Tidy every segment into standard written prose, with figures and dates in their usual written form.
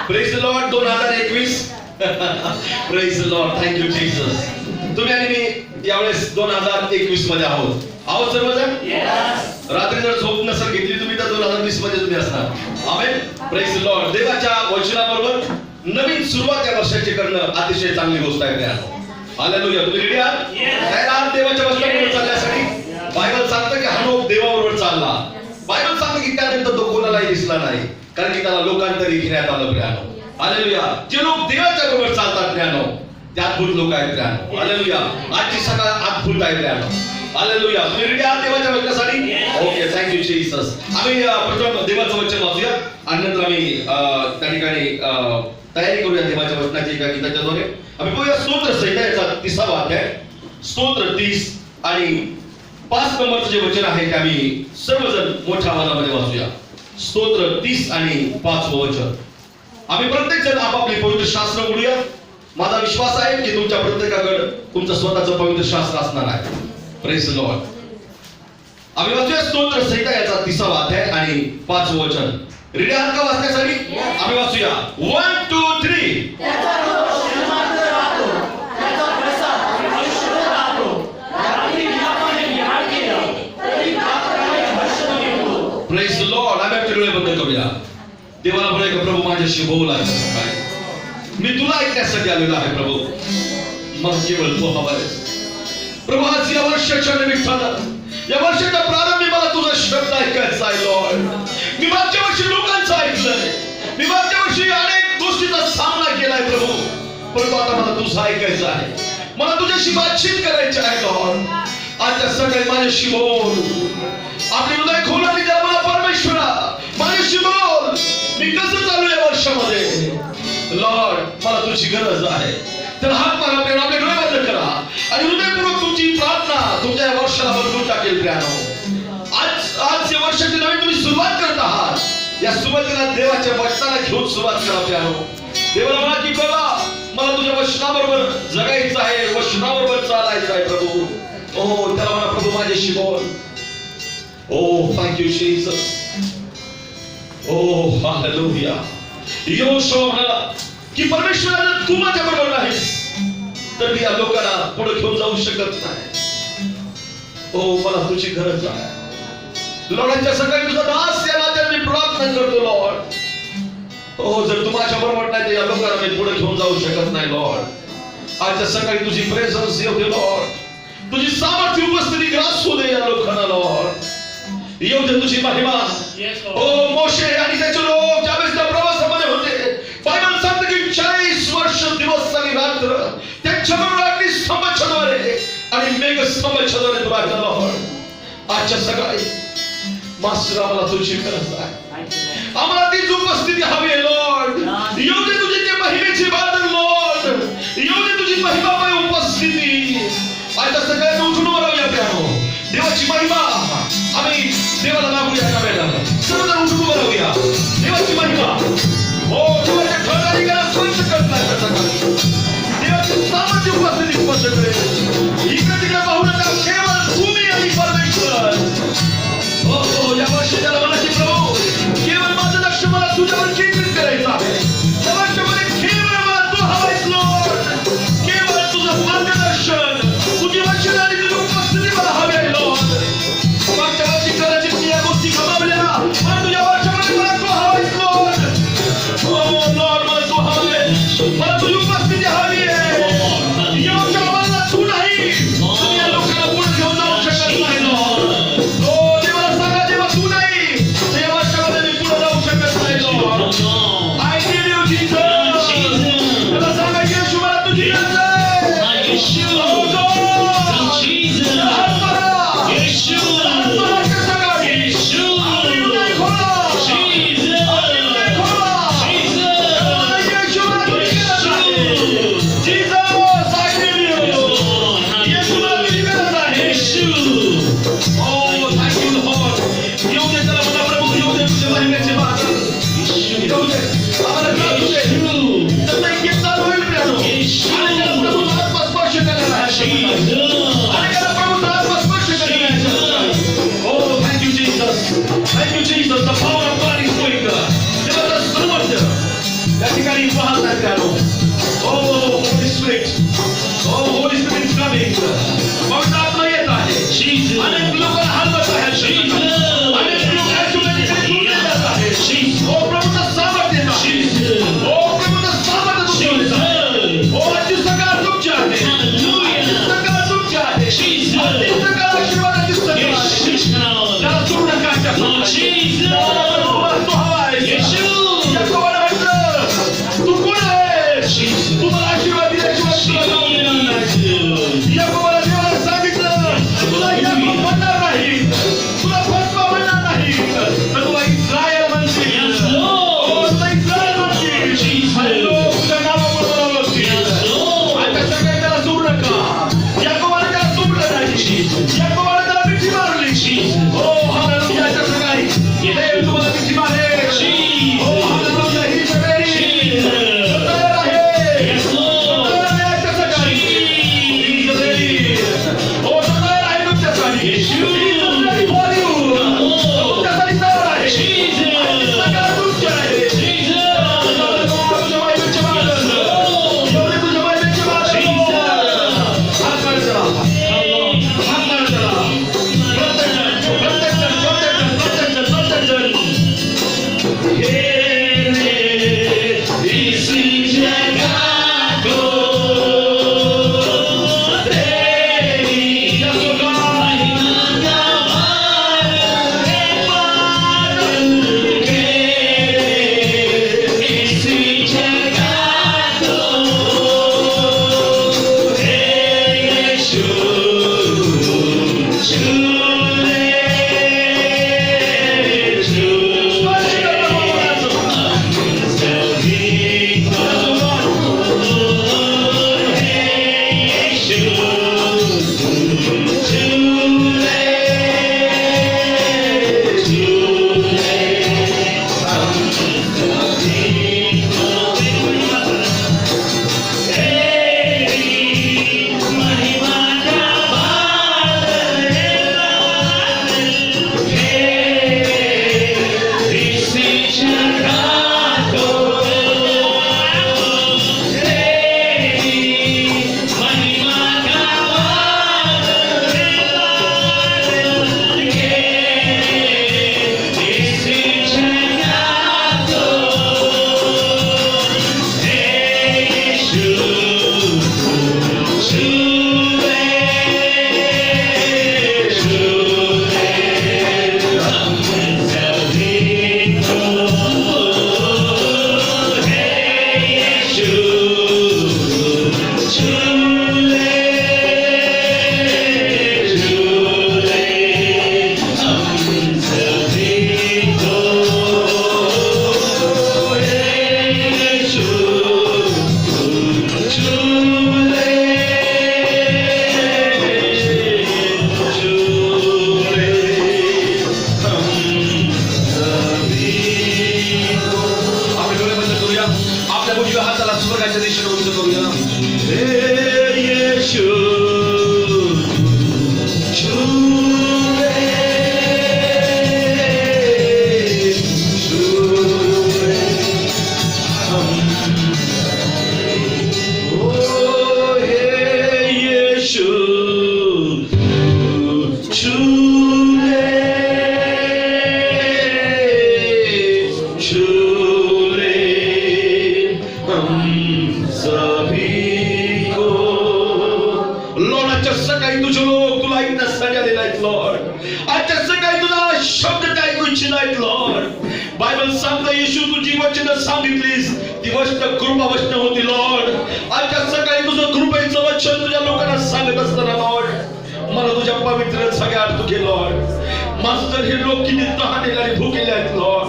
Praise the Lord 2021. Praise the Lord. Thank you Jesus. तुम्ही आणि मी यावेळेस 2021 मध्ये आहोत सर्वजण. रात्री जर झोप नसेल घेतली तुम्ही तर 2020 मध्ये तुम्ही असणार. आमेन. Praise the Lord. देवाच्या वचनाबरोबर नवीन सुरुवात या वर्षाची करणं अतिशय चांगली गोष्ट आहे. हालेलुया. तुम्ही रेडी आहात? तयार आहात देवाच्या वचनाबरोबर चालण्यासाठी? बायबल सांगतं की हनोक देवाबरोबर चालला. बायबल सांगतं की त्यानंतर तो कोणालाही दिसला नाही, कारण की त्याला लोकांतरी घेण्यात आलं. प्रियानो, हालेलुया. जे लोक देवाच्या बरोबर चालतात प्रियानो, ते अद्भुत लोक आहेत प्रियानो. हालेलुया. आजची सकाळ अद्भुत आहे प्रियानो. हालेलुया. तुम्ही रेडी आहात देवाच्या वचनासाठी? ओके. Thank you Jesus. आम्ही प्रथम देवाचं वचन वाचूया आणि नंतर आम्ही त्या ठिकाणी तयारी करूया देवाच्या वचनाची एका गीताच्याद्वारे. आम्ही बघूया स्तोत्र संहिता याचा 30वा अध्याय, स्तोत्र 30 आणि 5 नंबरचं जे वचन आहे ते आम्ही सर्वजण मोठ्या आवाजामध्ये वाचूया. स्तोत्र 30 आणि 5वं वचन. आम्ही प्रत्येक जण आपापले पवित्र शास्त्र उघडूया. माझा विश्वास आहे की तुमच्या प्रत्येकाकडे तुमचं स्वतःचं पवित्र शास्त्र असणार आहे. Praise the Lord. आम्ही वाचूया स्तोत्र संहिता याचा 30वा अध्याय आणि 5वं वचन. रेडी आहात का वाचण्यासाठी? आम्ही वाचूया. 1 2 3. Praise the Lord. आम्ही आपले डोळे बंद करूया. देवाला बोलूया की प्रभू माझ्याशी बोल आज सकाळी. मी तुला ऐकण्यासाठी आलेलो आहे प्रभू. मग केवळ तू हवा आहेस प्रभू. आज या वर्षाच्या निमित्तानं, या वर्षाच्या प्रारंभी मला तुझा शब्द ऐकायचा आहे लॉर्ड. मी मागच्या वर्षी लोकांचं ऐकलंय, मी मागच्या वर्षी अनेक गोष्टींचा सामना केलाय प्रभू, परंतु आता मला तुझं ऐकायचं आहे. मला तुझ्याशी बातचीत करायची आहे लॉर्ड. आजच्या सकाळी माझ्याशी बोल. आपले हृदय खोल आणि त्या मला परमेश्वरा माझ्याशी बोल. मी कसं चालू या वर्षामध्ये लॉर्ड, मला तुझी गरज आहे. तर हात मारा प्रेम, आपले डोळे बंद करा आणि हृदयपूर्वक तुमची प्रार्थना तुमच्या या वर्षाला बदलून टाकेल प्रियानो. आज या वर्षाची नवीन तुम्ही सुरुवात करत आहात. या सुरुवातीला देवाच्या वचनाला घेऊन सुरुवात करा प्रियानो. देवाला म्हणा की बाबा मला तुझ्या वचनाबरोबर जगायचं आहे, वचनाबरोबर चालायचं आहे प्रभू. ओ त्याला म्हणा प्रभू माझ्याशी बोल. ओ थँक्यू जीसस. ओ हालेलुया. यहोशुआ म्हणाला की परमेश्वर जर तू माझ्या बरोबर नाहीस तर मी या लोकांना पुढे घेऊन जाऊ शकत नाही. ओ मला तुझी गरज आहे लॉर्डच्या सकाळी तुझा दास या नात्याने मी प्रार्थना करतो लॉर्ड. ओ जर तू माझ्या बरोबर नाही तर या लोकांना मी पुढे घेऊन जाऊ शकत नाही लॉर्ड. आजच्या सकाळी तुझी प्रेझन्स येऊ दे लॉर्ड. तुझी सामर्थ्य उपस्थिती ग्रासू दे या लोकांना लॉर्ड. येऊ दे तुझी महिमा. ओ मोशे आणि त्याचे लोक ज्यावेळेस त्या प्रवासामध्ये होते, बायबल सांगते की 40 वर्ष दिवस आणि रात्र त्यांच्याबरोबर अग्नी स्तंभाच्याद्वारे आणि मेघ स्तंभाच्याद्वारे तू राहिला लॉर्ड. आजच्या सकाळी मास्टर आम्हाला तुझी गरज आहे. आम्हाला तीच उपस्थिती हवी आहे लॉर्ड. येऊ दे तुझी ते महिमेची बादल लॉर्ड. येऊ दे तुझी महिमामय उपस्थिती. आजच्या सकाळी उठून बोलावूया प्रियानो. देवाची महिमा आम्ही देवाला मागूया. या वेळेला सर्वजण उठून बोलावूया देवाची महिमा. हो देवाच्या ठराविकाला स्पर्श करत नाही सकाळी. देवाची सामर्थ्य उपस्थिती स्पर्श करेल. इकडे तिकडे पाहू नका, केवळ तुम्ही आणि परमेश्वर. हो या वर्षी त्याला म्हणा की प्रभू केवळ माझं लक्ष मला तुझ्यावर केंद्रित करायचं आहे. या वर्षामध्ये केवळ मला तू हवायस लॉर्ड. केवळ तुझं मार्गदर्शन, तुझी वचन आणि तुझी उपस्थिती मला हवी आहे लॉर्ड. मागच्या वर्षी कदाचित मी या गोष्टी receive our head. Jesus. Oh, hallelujah, he is ready. Jesus. तो तयार आहे. Yes, Lord. तो तयार आहे आजच्यासाठी. He is ready. हो, तो तयार आहे तुमच्यासाठी. He is ready for you. तो तुमच्यासाठी तयार आहे. Jesus. आणि सगळं तुमचं आहे. तुझ्या बायबलचे मागं. एवढे तुझ्या बायबलचे मागं. हात मार चला. हात मार चला. प्रत्येक जण. बायबल सांगता येशू तू जी वचन सांगितलीस ती वचन कृपा वचन होती लॉर्ड. आजच्या सकाळी तुझं कृपेचं वचन तुझ्या लोकांना सांगत असताना लॉर्ड मला तुझ्या पवित्र सगळ्यात तुझे लॉर्ड मास्टर हे लोक किती तहानेला आणि भुकेले आहेत लॉर्ड.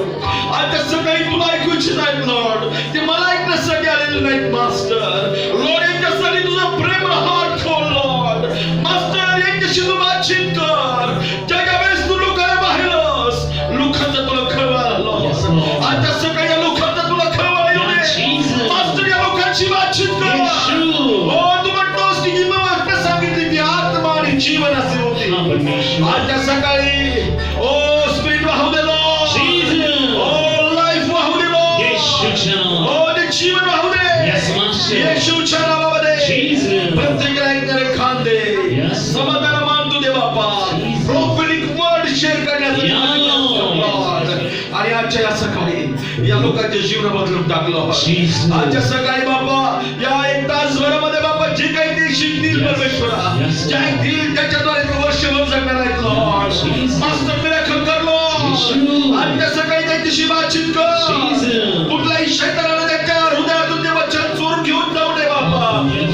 आजच्या सकाळी तुला ऐकू इच्छित आहेत लॉर्ड. ते मला ऐकण्यासाठी आलेले नाहीत मास्टर. लॉर्ड यांच्यासाठी तुझं प्रेम हात खोल लॉर्ड. मास्टर यांच्याशी तू बातचीत कर. ज्या वेळेस तू लोकांना पाहिलंस लोकांचा तुला खळवळ लॉर्ड. आजच्या सकाळी या लोकांचा तुला खळवळ येऊ दे मास्टर. या लोकांची बातचीत कर. हो तू म्हणतोस की जी मी सांगितली ती आत्मा आणि जीवन असे होते. आजच्या सकाळी ओ स्पिरिट वाहू दे लॉर्ड. ओ लाईफ वाहू दे लॉर्ड. ओ ते जीवन वाहू दे येशूच्या नावामध्ये. प्रत्येकाला ऐकणारे कान दे. समाधान मानतो दे बापा. प्रॉफिटिक वर्ड शेअर करण्यासाठी आणि आजच्या या सकाळी या लोकांचे जीवन बदलून टाकलं. आजच्या सकाळी बापा या एक तासभरामध्ये बापा जे काही ते शिकतील परमेश्वरा जे ऐकतील त्याच्याद्वारे ते वर्षभर जगणार आहेत लॉर्ड. मास्टर मिराकल कर लॉर्ड. आजच्या सकाळी त्यांच्याशी बातचीत कर. कुठलाही शैतानाला त्यांच्या हृदयातून ते वचन चोरून घेऊन जाऊ दे बापा.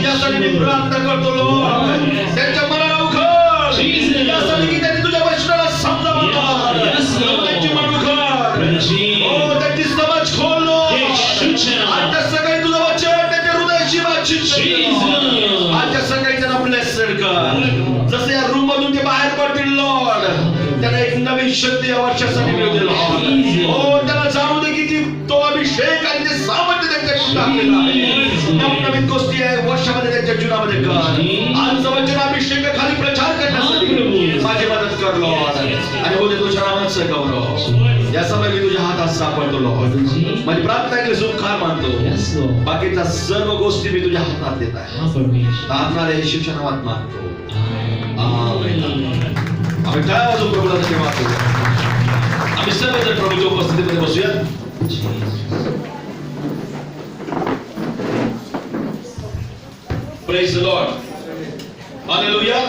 यासाठी मी प्रार्थना करतो लॉर्ड. त्यांच्या मनाला उघड. यासाठी की त्यांनी तुझ्या वचनाला समजावं त्यांची मन उघड. हो त्यांची समज खोल लॉर्ड. आजच्या सकाळी तुझं वचन त्यांच्या हृदयाशी बातचीत कर. आजच्या सकाळी त्यांना ब्लेस्ड कर. जसे या रूम मधून ते बाहेर पडतील लॉर्ड त्यांना एक नवीन शक्ती या वर्षासाठी मिळू दे लॉर्ड. हो आमच्यामध्ये कर. आजचं वचन अभिषेक खाली प्रचार करण्यासाठी माझी मदत कर लॉर्ड. आणि बोलते तुझ्या नावाचं गौरव. या समय मी तुझ्या हातात सापडतो लॉर्ड. माझी प्रार्थना केली सुखार मानतो. बाकीच्या सर्व गोष्टी मी तुझ्या हातात देत आहे. आत्माला येशूच्या नावात मागतो. आम्ही काय वाजून प्रभूला धन्यवाद देतो. आम्ही सर्वजण प्रभूच्या उपस्थितीमध्ये बसूया. Praise the Lord. हालेलुया.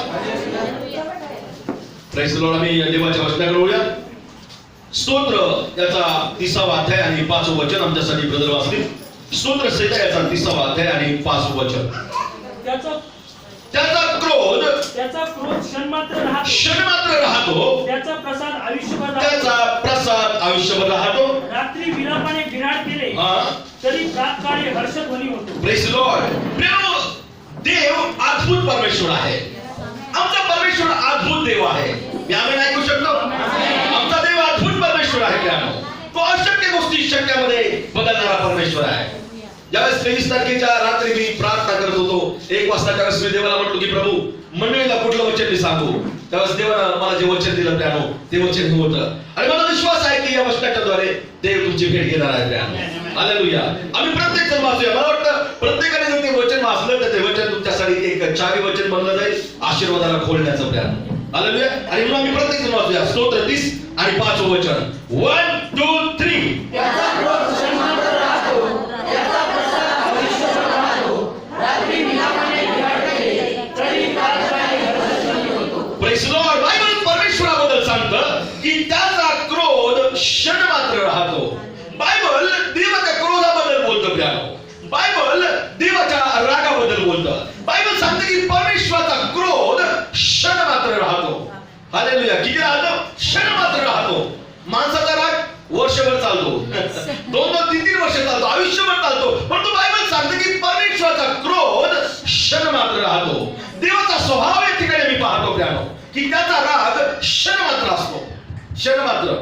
Praise the Lord. आम्ही देवाच्या वचनाकडे वळूया. स्तोत्र याचा 30वा अध्याय आणि 5वं वचन आमच्यासाठी ब्रदर वाचतील. स्तोत्र संहिता याचा 30वा अध्याय आणि 5वं वचन. त्याचा क्रोध क्षणमात्र राहतो. त्याचा प्रसाद आयुष्यभर राहतो. रात्री विलापाने बिराड केले तरी प्रातकाळी हर्षध्वनी होतो. Praise the Lord. देव अद्भुत परमेश्वर आहे. आमचा परमेश्वर अद्भुत देव आहे. आम्ही ऐकू शकतो. आमचा देव अद्भुत परमेश्वर आहे. प्यानो तो अशक्य गोष्टी शक्यामध्ये बदलणारा परमेश्वर आहे. ज्यावेळेस 23 तारखेच्या रात्री मी प्रार्थना करत होतो 1 वाजता, त्यावेळेस मी देवाला म्हटलो की प्रभू मंडळीला कुठलं वचन मी सांगू. त्यावेळेस देवानं मला जे वचन दिलं प्यानो ते वचन हे होतं. आणि मला विश्वास आहे की या वचनाच्याद्वारे देव तुमची भेट घेणार आहे प्यानो. हालेलुया. आम्ही प्रत्येक जण वाचूया. मला वाटतं प्रत्येकाने जर ते वचन वाचलं तर ते वचन तुमच्यासाठी एक चावी वचन बनलं जाईल आशीर्वादाला खोलण्याचं प्यानो. हालेलुया. आणि म्हणून आम्ही प्रत्येक जण वाचूया स्तोत्र 30 आणि 5वं वचन. 1 2 3. त्याचा क्रोध क्षणमात्र राहतो. त्याचा प्रसाद आयुष्यभर राहतो. रात्री विलापाने बिराड केले तरी प्रातकाळी हर्षध्वनी होतो. Praise the Lord. बायबल परमेश्वराबद्दल सांगतं की त्याचा क्रोध क्षणमात्र राहतो. बायबल देवाच्या क्रोधाबद्दल बोलतं प्यानो. बायबल देवाच्या रागाबद्दल बोलतं. बायबल सांगतं की परमेश्वराचा क्रोध क्षणमात्र राहतो. हालेलुया. किती राहतो? क्षणमात्र राहतो. माणसाचा राग वर्षभर चालतो. 2-2 3-3 वर्ष चालतो. आयुष्यभर चालतो. परंतु बायबल सांगते की परमेश्वराचा क्रोध क्षणमात्र राहतो. देवाचा स्वभाव या ठिकाणी मी पाहतो प्यानो की त्याचा राग क्षणमात्र असतो. क्षणमात्र.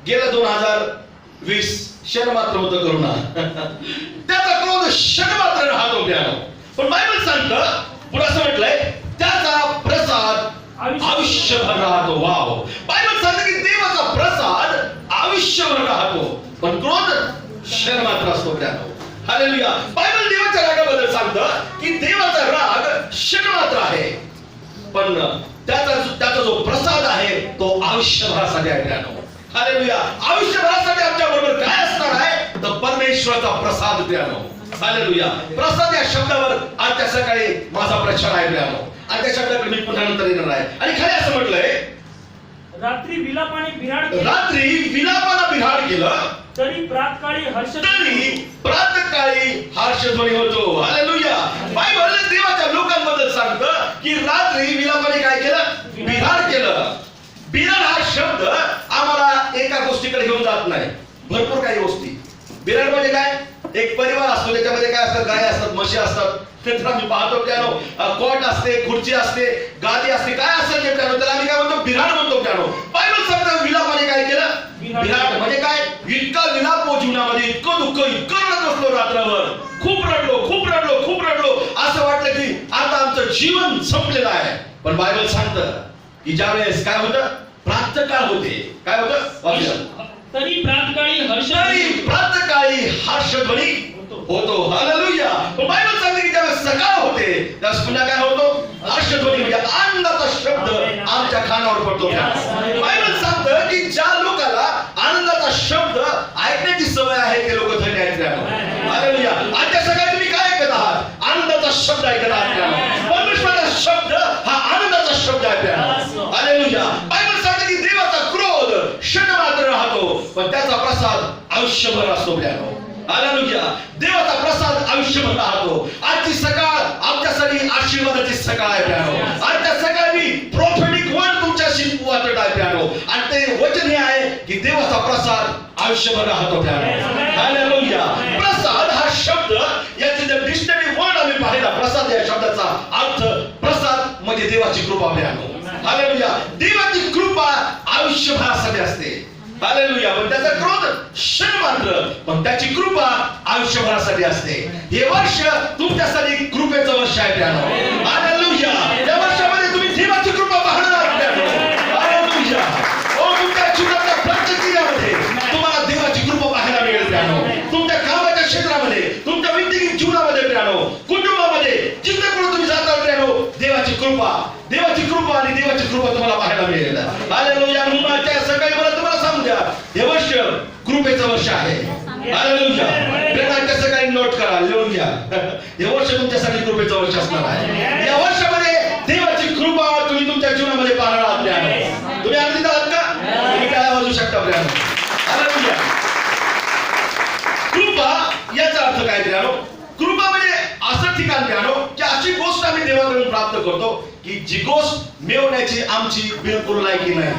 गेलं 2020 क्षणमात्र होतं करुणा. त्याचा क्रोध क्षणमात्र राहतो प्यानो. पण बायबल सांगतं पुढे असं म्हटलंय त्याचा प्रसाद आयुष्यभर राहतो. वाव. बायबल सांगतं की देवाचा प्रसाद आयुष्यभर राहतो पण क्रोध क्षणमात्र असतो प्यानो. हालेलुया. बायबल देवाच्या रागाबद्दल सांगतं की देवाचा राग क्षणमात्र आहे पण त्याचा जो प्रसाद आहे तो आयुष्यभरासाठी आहे प्यानो. हालेलुया. आयुष्यभरासाठी आमच्या बरोबर काय असणार आहे तर परमेश्वराचा प्रसाद प्यानो. हालेलुया. प्रसाद या शब्दावर आज त्या सकाळी माझा प्रचार आहे प्यानो. आणि त्या शब्दाकडे मी पुन्हा नंतर येणार आहे. आणि खरे असं म्हटलंय रात्री विलापाने बिराड केलं तरी प्रातकाळी हर्षध्वनी होतो. हालेलुया. बायबल देवाच्या लोकांबद्दल सांगतं की रात्री विलापाने काय केलं? बिराड केलं. बिराड हा शब्द आम्हाला एका गोष्टीकडे घेऊन जात नाही. भरपूर काही गोष्टी. बिराड म्हणजे काय? एक परिवार असतो. त्याच्यामध्ये काय असतं? गाय असतात, म्हशी असतात. नंतर आम्ही पाहतो प्यानो कॉट असते, खुर्ची असते, गादी असते. काय असेल ते प्यानो त्याला आम्ही काय म्हणतो? बिराड म्हणतो प्यानो. बायबल सांगतं विलापाने काय केलं? बिराड म्हणजे काय? इतका विलाप हो जीवनामध्ये, इतकं दुःख, इतकं रडत बसलो रात्रभर. खूप रडलो. असं वाटलं की आता आमचं जीवन संपलेलं आहे. पण बायबल सांगतं की ज्यावेळेस काय होतं? प्रातःकाळ होते. काय होतं? तरी प्रातःकाळी हर्षध्वनी होतो. हालेलुया. पण बायबल सांगते की ज्यावेळेस सकाळ होते त्यावेळेस पुन्हा काय होतो? हर्षध्वनी म्हणजे आनंदाचा शब्द आमच्या कानावर पडतो. बायबल सांगतं की ज्या लोकांना आनंदाचा शब्द ऐकण्याची सवय आहे ते लोक धन्य आहेत. हालेलुया. आजच्या सकाळी तुम्ही काय ऐकत आहात? आनंदाचा शब्द ऐकत आहात. परमेश्वराचा शब्द हा आनंदाचा शब्द आहे. हालेलुया. बायबल सांगते की देवाचा क्रोध क्षणमात्र राहतो पण त्याचा प्रसाद आयुष्यभर असतो. हालेलुया. देवाचा प्रसाद आयुष्यभर राहतो. आजची सकाळ आमच्यासाठी आशीर्वादाची सकाळ आहे प्यानो. आजच्या सकाळी प्रॉफेटिक वर्ड तुमच्याशी वाटत आहे प्यानो. आणि ते वचन हे आहे की देवाचा प्रसाद आयुष्यभर राहतो प्यानो. हालेलुया. प्रसाद हा शब्द याचे जर डिक्शनरी वर्ड आम्ही पाहिला प्रसाद या शब्दाचा अर्थ प्रसाद म्हणजे देवाची कृपा प्यानो. हालेलुया. देवाची कृपा आयुष्यभरासाठी असते. हालेलुया. पण त्याचा क्रोध क्षणमात्र पण त्याची कृपा आयुष्यभरासाठी असते. हे वर्ष तुमच्यासाठी कृपेचं वर्ष आहे प्यानो. हालेलुया. या वर्षामध्ये तुम्ही देवाची कृपा पाहणार आहात प्यानो. हालेलुया. ओ तुमच्या जीवनाच्या प्रत्येक क्रियामध्ये तुम्हाला देवाची कृपा पाहायला मिळेल प्यानो. तुमच्या कामाच्या क्षेत्रामध्ये, तुमच्या व्यक्तिगत जीवनामध्ये प्यानो, कुटुंबामध्ये जिथे कुठे तुम्ही जाता प्यानो, देवाची कृपा आणि देवाची कृपा तुम्हाला पाहायला मिळेल. हालेलुया. म्हणून आजच्या सकाळी मला तुम्हाला सांगू द्या, हे वर्ष कृपेचं वर्ष आहे. हालेलुया. प्रेमाच्या सकाळी नोट करा, लिहून घ्या. हे वर्ष तुमच्यासाठी कृपेचं वर्ष असणार आहे. या वर्षामध्ये देवाची कृपा तुम्ही तुमच्या जीवनामध्ये पाहणार आहात प्यानो. तुम्ही आनंदित आहात का? तुम्ही काय वाजू शकता प्यानो. हालेलुया. कृपा याचा अर्थ काय प्यानो? कृपा म्हणजे असं ठिकाण प्यानो की अशी गोष्ट आम्ही देवाकडून प्राप्त करतो की जी गोष्ट मिळवण्याची आमची बिलकुल लायकी नाही.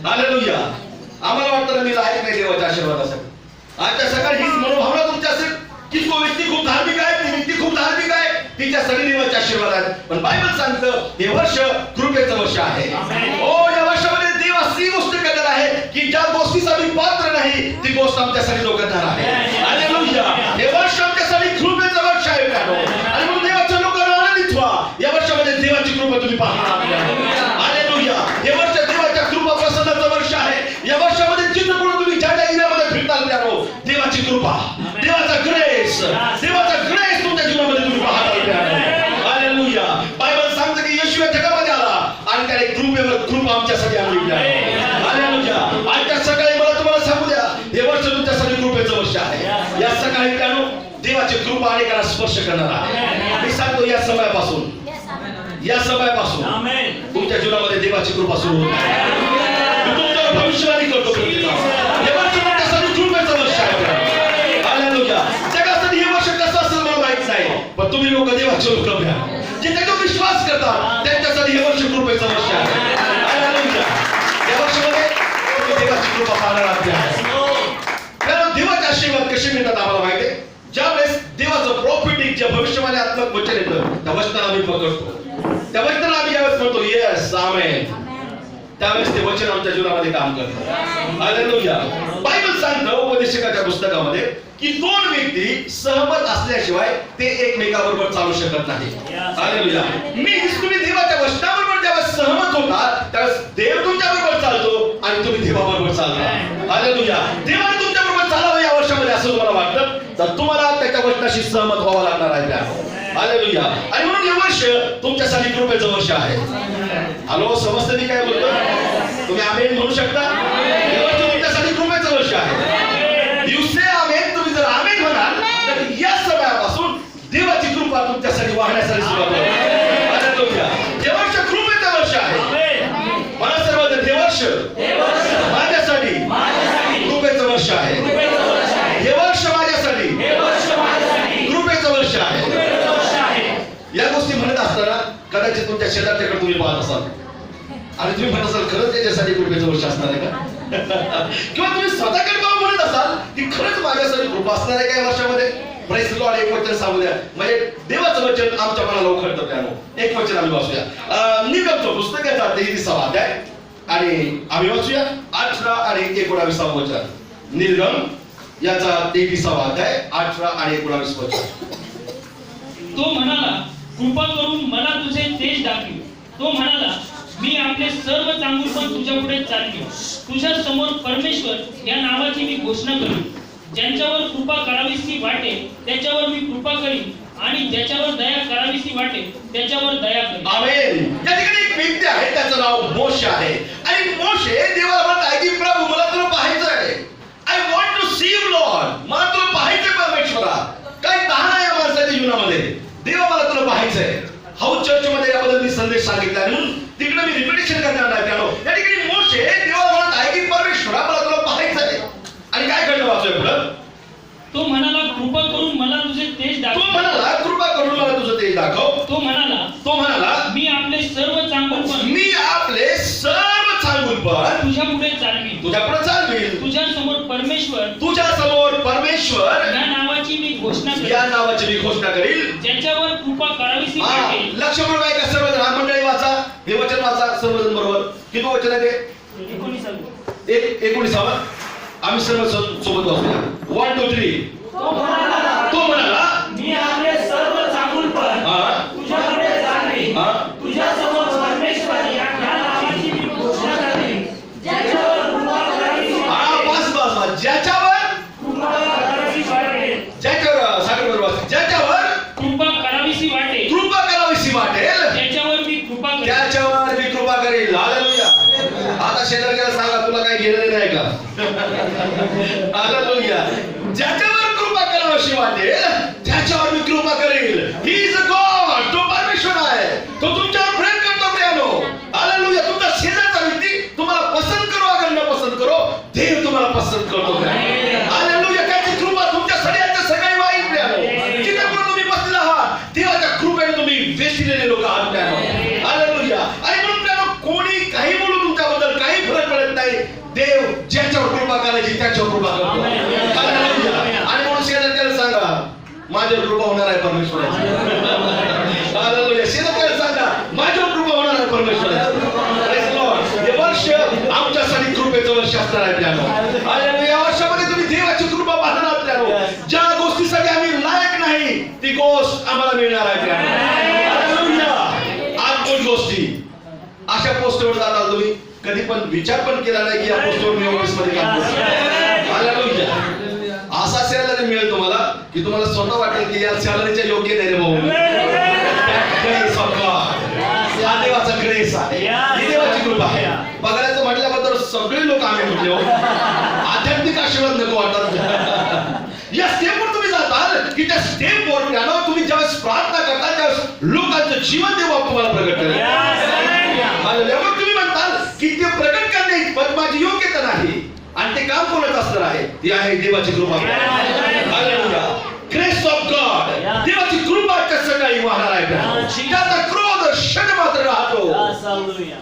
हालेलुया. आम्हाला वाटतं ना मी लायक नाही देवाच्या आशीर्वादासाठी. आजच्या सकाळी हीच मनोभावना तुमची असेल की तो व्यक्ती खूप धार्मिक आहे, ती व्यक्ती खूप धार्मिक आहे, तिच्यासाठी देवाचे आशीर्वाद आहेत. पण बायबल सांगतं हे वर्ष कृपेचं वर्ष आहे. ओ या वर्षामध्ये देव अशी गोष्ट करणार आहे की ज्या गोष्टीसाठी पात्र नाही ती गोष्ट आमच्यासाठी तो करणार आहे. हालेलुया. हे वर्ष आमच्यासाठी कृपेचं वर्ष आहे प्यानो. आणि म्हणून देवाच्या लोकांना आनंदित व्हा. या वर्षामध्ये देवाची कृपा तुम्ही पाहणार प्यानो. हालेलुया. हे वर्ष देवाच्या कृपा प्रसन्नाचं वर्ष आहे. या वर्षामध्ये जिथे कुठे तुम्ही ज्या एरियामध्ये फिरताल प्यानो, देवाची कृपा, देवाचा ग्रेस तुमच्या जीवनामध्ये तुम्ही पाहताल प्यानो. हालेलुया. बायबल सांगतं की येशू या जगामध्ये आला आणि त्याने कृपा आमच्यासाठी आणली प्यानो. हालेलुया. आजच्या सकाळी मला तुम्हाला सांगू द्या, हे वर्ष तुमच्यासाठी कृपेचं वर्ष आहे. या सकाळी प्यानो देवाची कृपा अनेकांना स्पर्श करणार आहे. मी सांगतो या समयापासून तुमच्या जीवनामध्ये देवाची कृपा सुरू होत आहे. मी तुमच्यावर भविष्यवाणी करतो. हे वर्ष तुमच्यासाठी कृपेचं वर्ष आहे. हालेलुया. जगासाठी हे वर्ष कसं असेल मला माहित नाही, पण तुम्ही लोक देवाचे लोक घ्या जे त्याच्यावर विश्वास करतात त्यांच्यासाठी हे वर्ष कृपेचं वर्ष आहे. हालेलुया. या वर्षामध्ये तुम्ही देवाची कृपा पाहणार आहात. कारण देवाचे आशीर्वाद कसे मिळतात आम्हाला माहिती आहे. ज्यावेळेस देवाचं प्रॉफिटिक जे भविष्यवाण्यात्मक वचन येतं त्या वचनाला आम्ही पकडतो, त्या वचनाला आम्ही यावेळेस म्हणतो येस आमेन, त्यावेळेस ते वचन आमच्या जीवनामध्ये काम करतं. हालेलुया. बायबल सांगतं उपदेशकाच्या पुस्तकामध्ये की दोन व्यक्ती सहमत असल्याशिवाय ते एकमेकाबरोबर चालू शकत नाही. हालेलुया. तुम्ही देवाच्या वचनाबरोबर जेव्हा सहमत होता त्यावेळेस देव तुमच्या बरोबर चालतो आणि तुम्ही देवाबरोबर चालता. हालेलुया. देवाने तुमच्या बरोबर चालावं या वर्षामध्ये असं तुम्हाला वाटतं तर तुम्हाला त्याच्या वचनाशी सहमत व्हावं लागणार आहे. हालेलुया. आणि म्हणून हे वर्ष तुमच्यासाठी कृपेचं वर्ष आहे. हॅलो, समजतं मी काय बोलतो? तुम्ही आमेन म्हणू शकता? हे वर्ष तुमच्यासाठी कृपेचं वर्ष आहे. दिवसे आमेन. तुम्ही जर आमेन म्हणाल तर या समयापासून देवाची कृपा तुमच्यासाठी वाहण्यासाठी सुरुवात होईल. हालेलुया. हे वर्ष कृपेचं वर्ष आहे. मला सर्वजण हे वर्ष माझ्यासाठी कृपेचं वर्ष आहे. हे वर्ष माझ्यासाठी कृपेचं वर्ष आहे. या गोष्टी म्हणत असताना कदाचित तुमच्या शेजारच्याकडे तुम्ही पाहत असाल आणि तुम्ही म्हणत असाल खरंच त्याच्यासाठी कृपेचं वर्ष असणार आहे का? किंवा तुम्ही स्वतःकडे पाहून म्हणत असाल की खरंच माझ्यासाठी कृपा असणार आहे का या वर्षामध्ये? Press Lord. एक वचन सांगू द्या, म्हणजे देवाचं वचन आमच्या मनाला उखळतं त्यानं. एक वचन आम्ही वाचूया. निगमचं पुस्तक याचा 33वा अध्याय आणि आम्ही वाचूया 18 आणि 19 वचन. निर्गम याचा 33वा अध्याय 18 आणि 19 वचन. तो म्हणाला कृपा करून मला तुझे तेज दाखव. तो म्हणाला मी आपले सर्व चांगुलपण तुझ्या पुढे चालविन. तुझ्या समोर परमेश्वर या नावाची मी घोषणा करीन. ज्यांच्यावर कृपा करावीशी वाटेल त्याच्यावर मी कृपा करीन आणि ज्याच्यावर दया करावीशी वाटेल त्याच्यावर दया करीन. आमेन. या ठिकाणी एक व्यक्ती आहे त्याचं नाव मोशे आहे आणि मोशे देवाला म्हणत आहे की प्रभू मला तुला पाहायचं आहे. I want to see you lord. मला तुला पाहायचंय परमेश्वरा. काय तहान आहे या माणसाच्या जीवनामध्ये. देवा मला तुला पाहायचंय. हाऊस चर्च मध्ये याबद्दल मी संदेश सांगितला म्हणून तिकडे मी रिपिटेशन करणार नाही त्यानो. या ठिकाणी मोशे देवाला म्हणत आहे की परमेश्वरा मला तुला पाहायचंय. आणि काय घडलं वाचूया पुढं. तो म्हणाला कृपा करून मला तुझे तेज दाखव. तो म्हणाला कृपा करून मला तुझं तेज दाखव. तो म्हणाला मी आपले सर्व चांगुलपण तुझ्या पुढे चालवीन. तुझ्या समोर परमेश्वर या नावाची मी घोषणा करील. ज्याच्यावर कृपा करावीशी वाटेल. लक्ष करून ऐका सर्वजण. हा मंडळी वाचा, हे वचन वाचा सर्वजण बरोबर. किती वचन आहे ते? 19. आम्ही सर्व सोबत वाचूया. 1 2 3. हालेलुया. ज्याच्यावर कृपा करावीशी वाटेल त्याच्यावर मी कृपा करेल. He is a God. तो परमेश्वर आहे. तो तुमच्यावर प्रेम करतो प्रियानो. हालेलुया. तुमचा शेजारचा व्यक्ती तुम्हाला पसंत करो अगर न पसंत करो, देव तुम्हाला पसंत करतो. हालेलुया. त्याची कृपा तुमच्यासाठी आहे. सगळी वाईट प्रियानो. जिथे पण तुम्ही बसलेला आहात देवाच्या कृपेने तुम्ही वेचलेले लोक आहात प्रियानो. हालेलुया. आणि म्हणून प्रियानो कोणी काही बोलू तुमच्याबद्दल काही फरक पडत नाही. देव ज्याच्यावर कृपा करायची त्याच्यावर कृपा करतो. हालेलुया. आणि म्हणून शेजारच्याला सांगा माझ्यावर कृपा होणार आहे परमेश्वराची. हालेलुया. शेजारच्याला सांगा माझ्यावर कृपा होणार आहे परमेश्वराची. Praise the Lord. हे वर्ष आमच्यासाठी कृपेचं वर्ष असणार आहे प्रियानो. हालेलुया. या वर्षामध्ये तुम्ही देवाची कृपा पाहणार आहात प्रियानो. ज्या गोष्टीसाठी आम्ही लायक नाही ती गोष्ट आम्हाला मिळणार आहे प्रियानो. हालेलुया. आज कोण गोष्टी अशा पोस्टवर जाताल तुम्ही कधी पण विचार पण केला नाही की या पोस्टवर मी ऑफिसमध्ये काम करतो. हालेलुया. असा सॅलरी मिळेल तुम्हाला की तुम्हाला स्वतः वाटेल की या सॅलरीच्या योग्य नाही रे भाऊ. Grace of God. हा देवाचा ग्रेस आहे. ही देवाची कृपा आहे. बघायचं म्हटल्याबद्दल सगळे लोक आम्ही म्हटले हो. आध्यात्मिक आशीर्वाद नको वाटतात. या स्टेपवर तुम्ही जाताल की त्या स्टेपवर तुम्ही ज्यावेळेस प्रार्थना करता त्यावेळेस लोकांचं जीवन देव तुम्हाला प्रगट करेल. हालेलुया. मग तुम्ही म्हणताल की ते प्रगट करणे पण माझी योग्यता नाही आणि ते काम कोणाचं असणार आहे ती आहे देवाची कृपा. हालेलुया. Grace of God. देवाची कृपा त्या सगळी वाहणार आहे. त्याचा क्रोध क्षण मात्र राहतो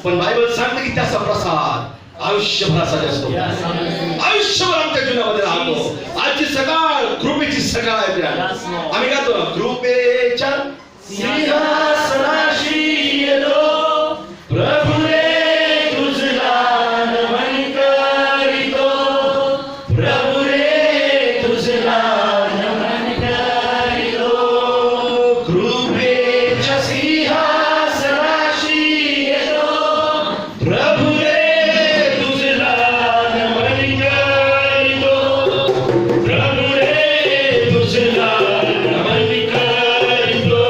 पण बायबल सांगते की त्याचा प्रसाद आयुष्यभरासाठी असतो. आयुष्यभर आमच्या जीवनामध्ये राहतो. आजची सकाळ कृपेची सकाळ आहे. आम्ही गातो ना कृपेच्या सिंहासनाशी येतो प्रभू रे तुझला नमन करीतो. प्रभू रे तुझला नमन करीतो. कृपेच्या सिंहासनाशी येतो प्रभू रे तुझला नमन करीतो. प्रभू रे तुझला नमन करीतो.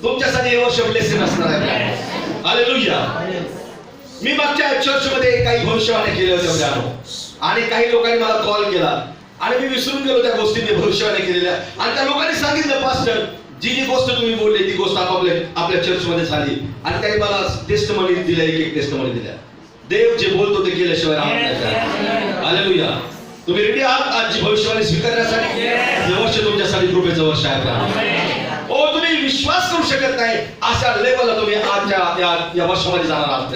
तुमच्यासाठी हे वर्ष ब्लेसिंग असणार आहे. हालेलुया. मी मागच्या चर्चमध्ये काही भविष्यवाणी केल्या होत्या आणि काही लोकांनी मला कॉल केला आणि मी विसरून गेलो त्या गोष्टी मी भविष्यवाणी केलेल्या आणि त्या लोकांनी सांगितलं पास्टर जी जी गोष्ट तुम्ही बोलले ती गोष्ट आपल्या चर्चमध्ये झाली आणि त्यांनी मला टेस्टमनी दिल्या. एक टेस्टमनी दिल्या. देव जे बोलतो ते केल्याशिवाय राहत नाही. हालेलुया. तुम्ही रेडी आहात आजची भविष्यवाणी स्वीकारण्यासाठी? हे वर्ष तुमच्यासाठी कृपेचं वर्ष आहे. ओ तुम्ही विश्वास करू शकत नाही अशा लेवलला तुम्ही आजच्या या वर्षामध्ये जाणार आहात.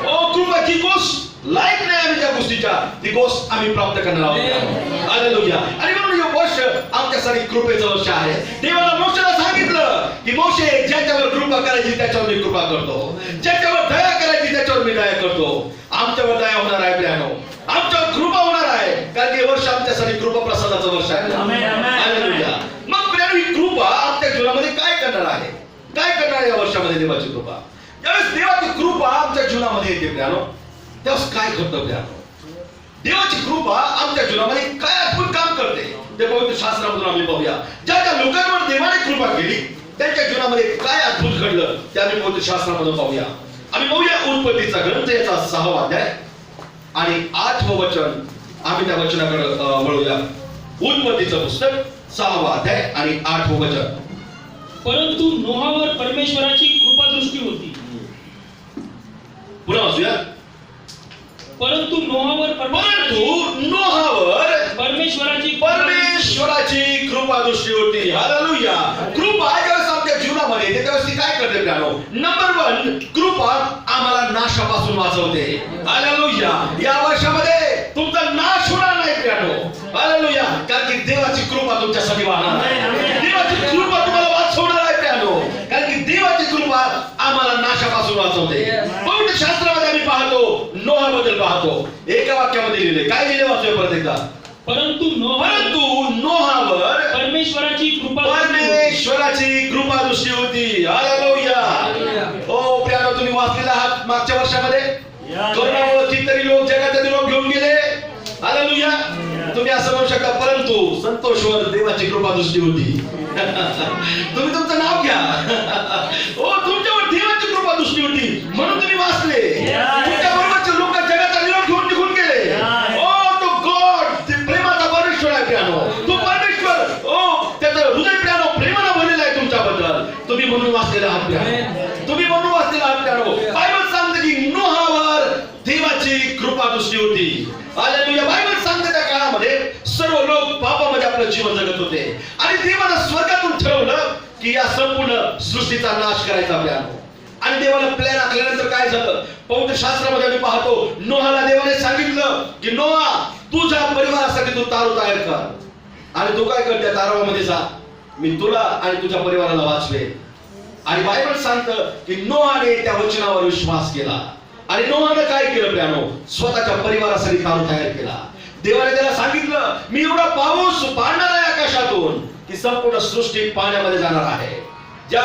ओ कृपा जी गोष्ट लाईक नाही आम्ही त्या गोष्टीच्या ती गोष्ट आम्ही प्राप्त करणार आहोत. हालेलुया. आणि म्हणून हे वर्ष आमच्यासाठी कृपेचं वर्ष आहे. देवाला मोशेला सांगितलं की मोशे ज्याच्यावर कृपा करायची त्याच्यावर मी कृपा करतो, ज्याच्यावर दया करायची त्याच्यावर मी दया करतो. आमच्यावर दया होणार आहे प्रियानो, आमच्यावर कृपा होणार आहे, कारण हे वर्ष आमच्यासाठी कृपा प्रसादाचं वर्ष आहे. हालेलुया. मग प्रियानो ही कृपा आमच्या जीवनामध्ये काय करणार आहे, काय करणार या वर्षामध्ये देवाची कृपा? ज्यावेळेस देवाची कृपा आमच्या जीवनामध्ये येते प्रियानो, त्यावेळेस काय घडतं प्रियानो? देवाची कृपा आमच्या जीवनामध्ये काय अद्भुत काम करते ते पवित्र शास्त्रामधून आम्ही पाहूया. ज्या ज्या लोकांवर देवाने कृपा केली त्यांच्या जीवनामध्ये काय अद्भुत घडलं ते आम्ही पवित्र शास्त्रामधून पाहूया. आम्ही पाहूया उत्पत्तीचा ग्रंथ याचा 6वा अध्याय आणि 8वं वचन. आम्ही त्या वचनाकडे वळूया. उत्पत्तीचं पुस्तक 6वा अध्याय आणि 8वं वचन. परंतु नोहावर परमेश्वराची कृपादृष्टी होती. पुन्हा वाचूया. परंतु नोहावर परमेश्वराची कृपा दृष्टी होती. हालेलुया. कृपा ज्यावेळेस आमच्या जीवनामध्ये येते त्यावेळेस ती काय करते प्रियानो? नंबर 1, कृपा आम्हाला नाशापासून वाचवते. हालेलुया. या वर्षामध्ये तुमचा नाश होणार नाही प्रियानो. हालेलुया. कारण की देवाची कृपा तुमच्यासाठी वाहणार आहे. देवाची कृपा तुम्हाला वाचवणार आहे प्रियानो, कारण की देवाची कृपा आम्हाला नाशापासून वाचवते. पवित्र शास्त्रामध्ये आम्ही पाहतो, नोहाबद्दल पाहतो. एका वाक्यामध्ये लिहिले, काय लिहिले वाचूया परत एकदा. परंतु नोहावर परमेश्वराची कृपा दृष्टी होती. हालेलुया. हो प्रियानो, तुम्ही वाचलेला आहात मागच्या वर्षामध्ये करोनामुळे कितीतरी लोक जगातील लोक घेऊन गेले. हालेलुया. तुम्ही असं म्हणू शकता, परंतु संतोषवर देवाची कृपा दृष्टी होती. तुम्ही तुमचं नाव घ्या. हो, तुमच्यावर देवाची कृपा दृष्टी होती म्हणून तुम्ही वाचले. तुमच्या बरोबरचे लोक जगाचा निरोप घेऊन निघून गेले. ओ, तो गॉड, ते प्रेमाचा परमेश्वर आहे प्रियानो. तो परमेश्वर, ओ, त्याचं हृदय प्रियानो प्रेमानं भरलेलं आहे तुमच्याबद्दल. तुम्ही म्हणून वाचलेला आहात प्रियानो, तुम्ही म्हणून वाचलेला आहात प्रियानो. बायबल सांगते की नोहावर देवाची कृपा दृष्टी होती. हालेलुया. बायबल सांगते त्या काळामध्ये सर्व लोक पापामध्ये आपलं जीवन जगत होते आणि देवानं स्वर्गातून ठरवलं की या संपूर्ण सृष्टीचा नाश करायचा प्लॅन. आणि देवानं प्लॅन आखल्यानंतर काय झालं? पवित्र शास्त्रामध्ये आम्ही पाहतो, नोहाला देवाने सांगितलं की नोहा, तुझ्या परिवारासाठी तू तारू तयार कर. आणि तू काय कर? त्या तारवामध्ये जा, मी तुला आणि तुझ्या परिवाराला वाचवे. आणि बायबल सांगतं की नोहाने त्या वचनावर विश्वास केला आणि नोहाने काय केलं प्रियानो? स्वतःच्या परिवारासाठी तारू तयार केला. देवाने त्याला सांगितलं, मी एवढा पाऊस पाडणार आहे आकाशातून की संपूर्ण सृष्टी पाण्यामध्ये जाणार आहे. ज्या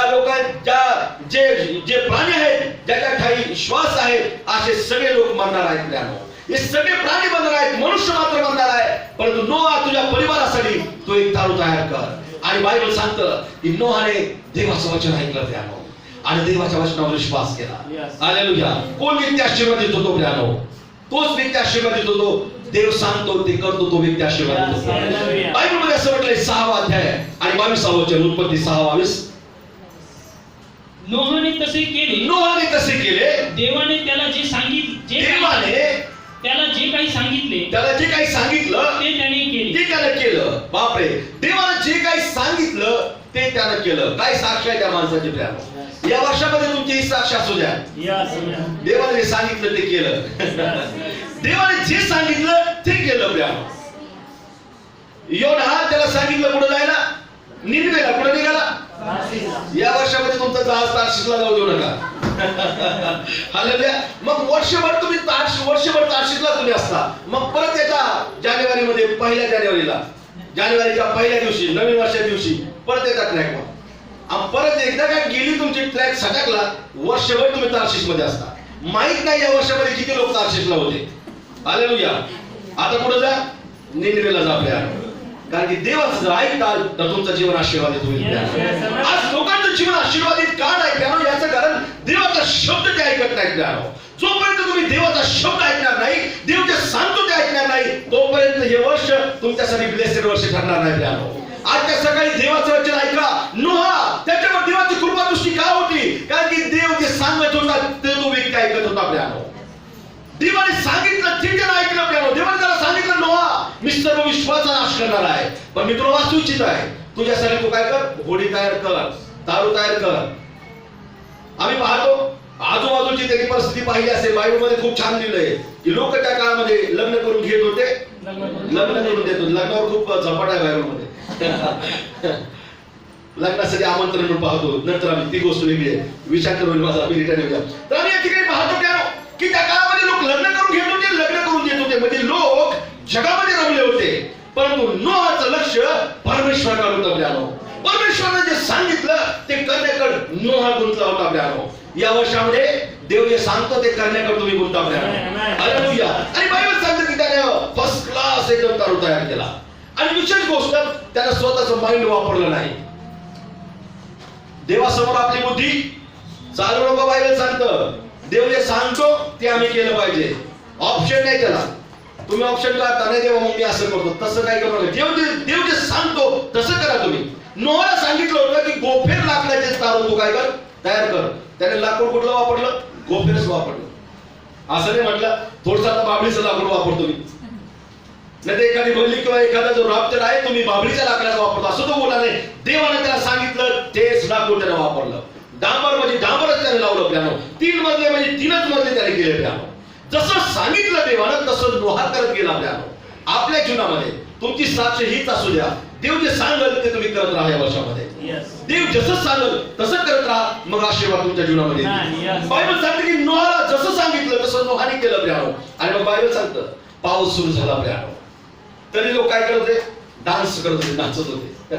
जे प्राणी आहेत, ज्याच्या ठाई श्वास आहे, असे सगळे लोक मरणार आहेत प्रियानो. हे सगळे प्राणी मरणार आहेत, मनुष्य मात्र मरणार आहे. परंतु नोहा, तुझ्या परिवारासाठी तू एक तारू तयार कर. आणि बायबल सांगतं की नोहाने देवाचं वचन ऐकलं प्रियानो आणि देवाच्या वचनावर विश्वास केला. हालेलुया. कोण व्यक्ती आशीर्वादित होतो प्रियानो? तोच व्यक्ती आशीर्वादित होतो. देव सांगतो ते करतो, तो व्यक्ती आशीर्वादित होतो. बायबल मध्ये असं म्हटलंय 6वा अध्याय आणि 22वा वचन. उत्पत्ती 6:22. नोहाने तसे केले. देवाने त्याला जे काही सांगितलं ते त्याने केलं. बापरे. देवाने जे काही सांगितलं ते त्याने केलं. काय साक्ष आहे त्या माणसाची प्रियानो? या वर्षामध्ये तुमची साक्ष असू द्या. देवाने जे सांगितलं ते केलं. देवाने जे सांगितलं ते केलं प्रियानो. योना त्याला सांगितलं कुठं जायला? निनिवेला. कुठं निघाला? या वर्षामध्ये तुमचं जहाज तार्शीसला जाऊ देऊ नका. हालेलुया. मग वर्षभर तार्शीसला तुम्ही असता. मग परत येता जानेवारीमध्ये, पहिल्या जानेवारीच्या पहिल्या दिवशी, नवीन वर्षाच्या दिवशी परत येतात ट्रॅकवर. आणि परत एकदा काय गेली तुमची ट्रॅक सटकला, वर्षभर तुम्ही तार्शीस मध्ये असता. माहित नाही या वर्षामध्ये किती लोक तार्शीसला होते. हालेलुया. आता पुढे जा, निनिवेला जा प्रियानो. कारण की देवाचं जर ऐकताल तर तुमचं जीवन आशीर्वादित होईल. आज लोकांचं जीवन आशीर्वादित का नाही प्रियानो? याचं कारण देवाचा शब्द ते ऐकत नाही प्रियानो. जोपर्यंत तुम्ही देवाचा शब्द ऐकणार नाही, देव जे सांगतो ते ऐकणार नाही, तोपर्यंत हे वर्ष तुमच्यासाठी ब्लेसेड वर्ष ठरणार नाही प्रियानो. आजच्या सकाळी देवाचं वचन ऐका. नोहा, त्याच्यावर देवाची कृपा दृष्टी का होती? कारण की देव जे सांगत होता ते तो व्यक्ती ऐकत होता प्रियानो. देवाने सांगितलं ते त्यानं ऐकलं प्रियानो. देवाने त्याला सांगितलं, नोहा, मी सर्व विश्वाचा नाश करणार आहे, पण मी तुला वाचू इच्छित आहे. तुझ्यासाठी तू काय कर? होडी तयार कर, तारू तयार कर. आम्ही पाहतो आजूबाजूची त्यांनी परिस्थिती पाहिली असेल. बायबलमध्ये खूप छान लिहिलंय की लोक त्या काळामध्ये लग्न करून घेत होते, लग्न करून देत होते. लग्नावर खूप झपाट आहे बायबलमध्ये. लग्नासाठी आमंत्रण म्हणून पाहतो, नंतर आम्ही ती गोष्ट वेगळी आहे, विषयांतर होईल माझा, आम्ही रिटर्न येऊया. तर आम्ही या ठिकाणी पाहतो की त्या काळामध्ये लोक लग्न करून घेत होते, लग्न करून देत होते, म्हणजे लोक जगामध्ये रमले होते. परंतु नोहाचं लक्ष परमेश्वराकडे होतं आपल्याला. परमेश्वराने जे सांगितलं ते करण्याकडे नोहा गुंतला होता आपल्याला. या वर्षामध्ये देव जे सांगतो ते करण्याकडे तुम्ही गुंता आपल्याला. हालेलुया. आणि बायबल सांगते की त्याने फर्स्ट क्लास एकदम तारू तयार केला. आणि विशेष गोष्ट त्याने स्वतःचं माइंड वापरलं नाही. देवासमोर आपली बुद्धी चालू नको. बायबल सांगतं देव जे सांगतो ते आम्ही केलं पाहिजे. ऑप्शन नाही त्याला. तुम्ही ऑप्शन काढता नाही देवा मग मी असं करतो, तसं काय करू नका. देव जे सांगतो तसं करा तुम्ही. नोहाला सांगितलं होतं की गोफेर लाकडाचे तारू तू काय कर, तयार कर. त्याने लाकूड कुठलं वापरलं? गोफेरच वापरलं. असं नाही म्हटलं थोडसा बाबळीचं लाकूड वापरतो मी, नाही तर एखादी बोलली किंवा एखादा जो राफ्टर आहे तुम्ही बाबळीच्या लाकडाचा वापरतो असं तो बोला नाही. देवाने त्याला सांगितलं तेच लाकूड त्याने वापरलं. डांबर म्हणजे डांबरच त्याने लावलं पियानो. 3 मजले म्हणजे 3च मजले त्याने केले पियानो. जसं सांगितलं देवानं तसं नोहा करत गेला पियानो. आपल्या जीवनामध्ये तुमची साक्ष हीच असू द्या, देव जे सांगेल ते तुम्ही करत राहा. या वर्षामध्ये देव जसं सांगेल तसं करत राहा, मग आशीर्वाद तुमच्या जीवनामध्ये येईल. बायबल सांगते की नोहाला जसं सांगितलं तसं नोहाने केलं पियानो. आणि मग बायबल सांगतं पाऊस सुरू झाला पियानो. तरी लोक काय करत होते? डान्स करत होते, नाचत होते.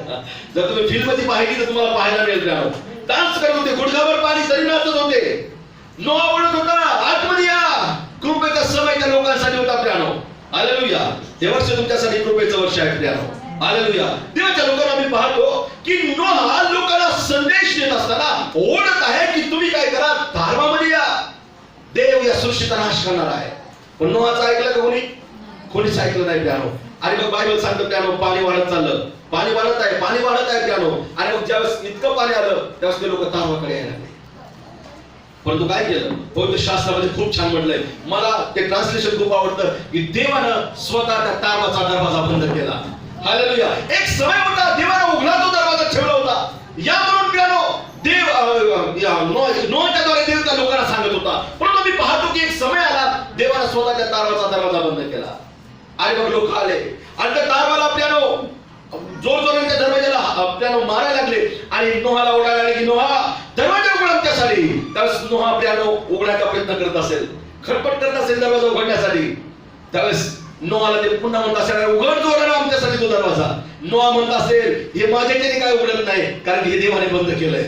जर तुम्ही फिल्म मध्ये पाहिली तर तुम्हाला पाहायला मिळेल पियानो. डान्स करत होते, गुडघावर पाणी तरी नाचत होते. नोहा म्हणत होता आतमध्ये या, कृपेचा समय त्या लोकांसाठी होता पियानो. हालेलुया. हे वर्ष तुमच्यासाठी कृपेचं वर्ष आहे पियानो. हालेलुया. देवाच्या लोकांना आम्ही पाहतो की नोहा लोकांना संदेश देत असताना ओढत आहे की तुम्ही काय करा, धर्मामध्ये या. देव या सृष्टीचा नाश करणार आहे. पण नोहाचं ऐकलं का कोणी? कोणीच ऐकलं नाही पियानो. आणि मग बायबल सांगतं पियानो पाणी वाढत चाललं, पाणी वाढत आहे, पाणी वाढत आहे पियानो. आणि मग ज्यावेळेस इतकं पाणी आलं त्यावेळेस ते लोक तारवाकडे यायला लागले. परंतु काय केलं? पवित्र शास्त्रामध्ये खूप छान म्हटलंय, मला ते ट्रान्सलेशन खूप आवडतं की देवानं स्वतः त्या तारवाचा दरवाजा बंद केला. हालेलुया. एक समय होता देवानं उघडा तो दरवाजा ठेवला होता. या म्हणून पियानो देव नोहाच्या द्वारे देव त्या लोकांना सांगत होता. परंतु मी पाहतो की एक समय आला देवानं स्वतःच्या तारवाचा दरवाजा बंद केला. आणि मग लोक आले आणि त्या तारवाला पियानो जोर जोराने त्या दरवाजाला पियानो मारायला लागले. आणि नोहाला ओरडायला लागले की नोहा दरवाजा उघड आमच्यासाठी. त्यावेळेस नोहा पियानो उघडायचा प्रयत्न करत असेल, खटपट करत असेल दरवाजा उघडण्यासाठी. त्यावेळेस नोहाला ते पुन्हा म्हणत असेल उघड जोराने आमच्यासाठी तो दरवाजा. नोहा म्हणत असेल हे माझ्याच्याने काय उघडत नाही, कारण की हे देवाने बंद केलंय.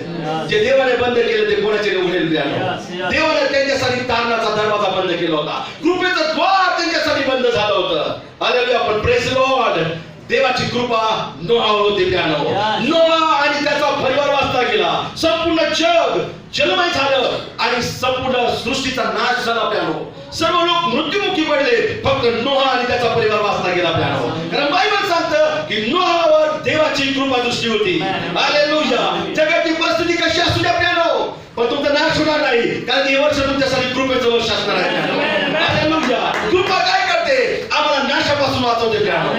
जे देवाने बंद केलं ते कोणाचे उघडेल पियानो? देवाने त्यांच्यासाठी तारणाचा दरवाजा बंद केला होता. कृपेचं द्वार त्यांच्यासाठी बंद झालं होतं. हालेलुया. पण प्रेज लॉर्ड, देवाची कृपा नोहावर होती पियानो. नोहा आणि त्याचा परिवार वाचला गेला. संपूर्ण जग जलमय झालं आणि संपूर्ण सृष्टीचा नाश झाला पियानो. सर्व लोक मृत्युमुखी पडले, फक्त नोहा आणि त्याचा परिवार वाचला गेला पियानो. कारण बायबल सांगतं की नोहावर देवाची कृपा दृष्टी होती. हालेलुया. जगाची परिस्थिती कशी असू द्या पियानो, पण तुमचा नाश होणार नाही, कारण हे वर्ष तुमच्यासाठी कृपेचं वर्ष असणार आहे. हालेलुया. कृपा काय करते? आम्हाला नाशापासून वाचवते piano.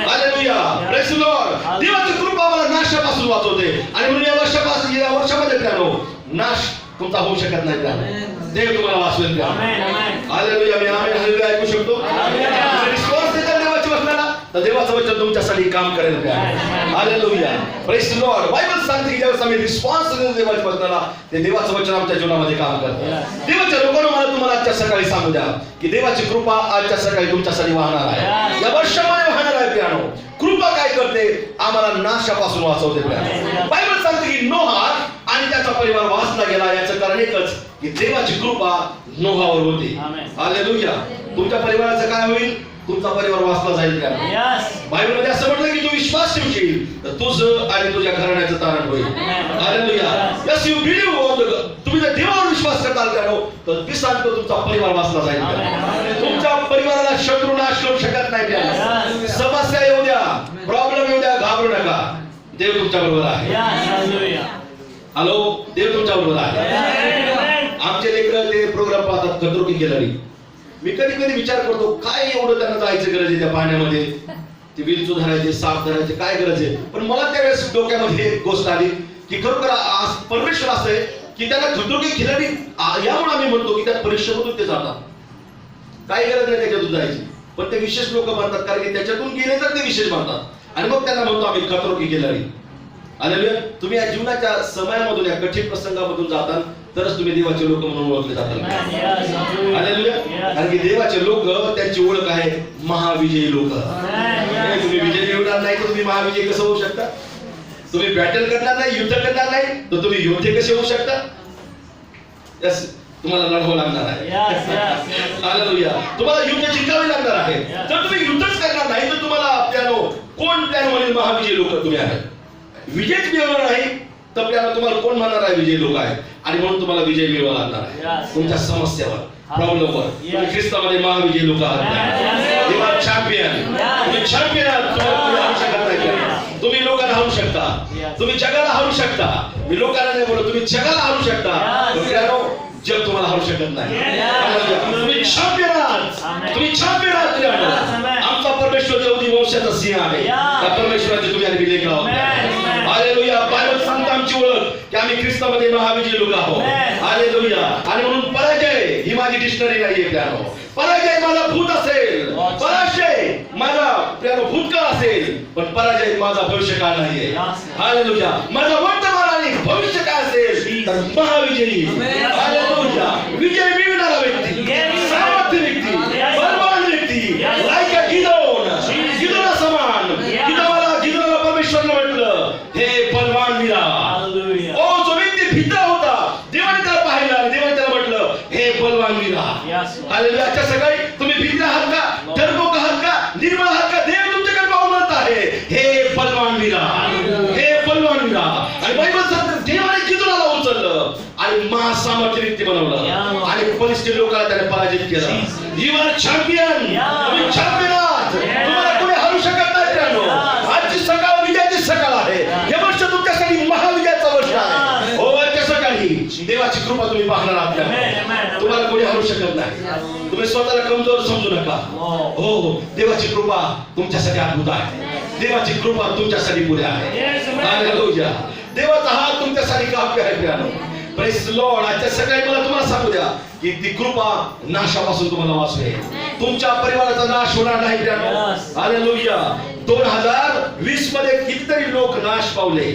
Hallelujah. Praise the Lord. देवाची कृपा आम्हाला नाशापासून वाचवते. आणि म्हणून या वर्षामध्ये पियानो नाश तुमचा होऊ शकत नाही पियानो. देव तुम्हाला वाचवेल पियानो. हालेलुया. मी आमेन हालेलुया ऐकू शकतो. विश्वास देता देवाच्या वचनाला तर देवाचं वचन तुमच्यासाठी काम करेल piano. Hallelujah. Praise the Lord. Bible सांगते की ज्यावेळेस आम्ही रिस्पॉन्स देतो देवाच्या वचनाला ते देवाचं वचन आमच्या जीवनामध्ये काम करतं. देवाच्या लोकांना मला तुम्हाला आजच्या सकाळी सांगू द्या की देवाची कृपा आजच्या सकाळी तुमच्यासाठी वाहणार आहे. या वर्षामध्ये वाहणार आहे पियानो. कृपा काय करते? आम्हाला नाशापासून वाचवते पियानो. बायबल सांगते की नोहा आणि त्याचा परिवार वाचला गेला. याचं कारण एकच की देवाची कृपा नोहावर होती. हालेलुया. तुमच्या परिवाराचं काय होईल? तुमचा परिवार वाचला जाईल का? बायबल मध्ये असं म्हटलं की तू विश्वास ठेवशील तर तुझं आणि तुझ्या घराण्याचं तारण होईल. Hallelujah. Yes you believe on the God. तुम्ही जर देवावर विश्वास करताल पियानो तर मी सांगतो तुमचा परिवार वाचला जाईल. तुमच्या परिवाराला शत्रू नाश करू शकत नाही पियानो. समस्या येऊ द्या, प्रॉब्लेम येऊ द्या, घाबरू नका. देव तुमच्या बरोबर आहे. हॅलो. देव तुमच्या बरोबर आहे. आमचे लेकरं ते प्रोग्राम पाहतात खतरोकी गॅलरी. मी कधी कधी विचार करतो काय एवढं त्यांना जायचं गरज आहे त्या पाण्यामध्ये, ते विलचू धरायचे, साप धरायचे, काय गरज आहे. पण मला त्यावेळेस डोक्यामध्ये एक गोष्ट आली की खरोखर परमेश्वर असं आहे की की त्यांना खतरो के खिलाडी यामुळे आम्ही म्हणतो की त्या परीक्षेमधून ते जातात. काही गरज नाही त्याच्यातून जायची, पण ते विशेष लोक मानतात, कारण की त्याच्यातून गेले तर ते विशेष मानतात आणि मग त्यांना म्हणतो आम्ही खतरो के खिलाडी. हालेलुया. तुम्ही या जीवनाच्या समयामधून, या कठीण प्रसंगामधून जाताल तरच तुम्ही देवाचे लोक म्हणून ओळखले जाताल. हालेलुया. कारण की देवाचे लोक, त्यांची ओळख आहे महाविजयी लोक. तुम्ही विजय मिळवणार नाही तर तुम्ही महाविजयी कसं होऊ शकता? तुम्ही बॅटल करणार नाही, युद्ध करणार नाही तर तुम्ही योद्धे कसे होऊ शकता? यस, तुम्हाला लढावं लागणार आहे. हालेलुया. तुम्हाला युद्ध जिंकावे लागणार आहे. जर तुम्ही युद्धच करणार नाही तर तुम्हाला कोण म्हणेल महाविजयी लोक तुम्ही आहे? विजयच मिळवणार नाही तर तुम्हाला कोण म्हणणार आहे विजयी लोक आहे? आणि म्हणून तुम्हाला विजय मिळवावा लागणार आहे तुमच्या समस्यावर, प्रॉब्लेमवर. तुम्ही ख्रिस्तामध्ये महाविजयी लोक आहात. You are champion. तुम्ही चॅम्पियन आहात. तुम्ही हारू शकत नाही. तुम्ही लोकांना हारू शकता, तुम्ही जगाला हारू शकता. मी लोकांना नाही बोलत, तुम्ही जगाला हारू शकता. जग तुम्हाला हारू शकत नाही. तुम्ही चॅम्पियन आहात. तुम्ही चॅम्पियन आहात. आमचा परमेश्वर यहूदी वंशाचा सिंह आहे. त्या परमेश्वराचे तुम्ही आणि विजय आहोत. हालेलुया. बायबल सांगते आमची ओळख की आम्ही ख्रिस्तामध्ये महाविजयी लोक आहोत. हालेलुया. आणि म्हणून पराजय ही माझी डिक्शनरी नाहीये प्यानो. पराजय माझा भूत असेल, पराजय माझा प्यानो भूतकाळ असेल, पण पराजय माझा भविष्यकाळ नाहीये. हालेलुया. माझा वर्तमान आणि भविष्य काय असेल तर महाविजयी. हालेलुया. विजय मिळवणारा व्यक्ती, सामर्थ्य व्यक्ती, बलवान व्यक्ती, लायक गिदोना समान. गिदोनाला परमेश्वरने म्हटलं हे बलवान वीरा. ओ जो व्यक्ती भित्र होता, देवाने त्याला पाहिलं आणि देवाने त्याला म्हटलं हे बलवान वीरा. हालेलुया. आजच्या सकाळी तुम्ही भित्र आहात का, डरपोक आहात का, निर्मळ आहात का? देव तुमच्याकडे पाहून म्हणत आहे हे बलवान वीरा, हे बलवान वीरा. आणि बायबल सांगते देवाने गिदोनाला उचललं आणि महासामर्थ्य व्यक्ती बनवलं आणि बलिष्ठ लोकांना त्याने पराजित केलं. You are champion. तुम्ही चॅम्पियन आहात. तुम्हाला कोणी हारू शकत नाही. आजची सकाळ विजयाची सकाळ आहे. हे वर्ष तुमच्यासाठी महाविजयाचं वर्ष आहे. हो, आजच्या सकाळी देवाची कृपा तुम्ही पाहणार आहात. तुम्हाला कोणी हारू शकत नाही. तुम्ही स्वतःला कमजोर समजू नका. हो, देवाची कृपा तुमच्यासाठी अद्भुत आहे. देवाची कृपा तुमच्यासाठी पुढे आहे. हालेलुया. देवाचा हात तुमच्यासाठी काप्य आहे प्यानो. Praise Lord. आजच्या सकाळी मला तुम्हाला सांगू द्या की ती कृपा नाशापासून तुम्हाला वाचवेल. तुमच्या परिवाराचा नाश होणार नाही प्यानो. हालेलुया. 2020 मध्ये कितीतरी लोक नाश पावले,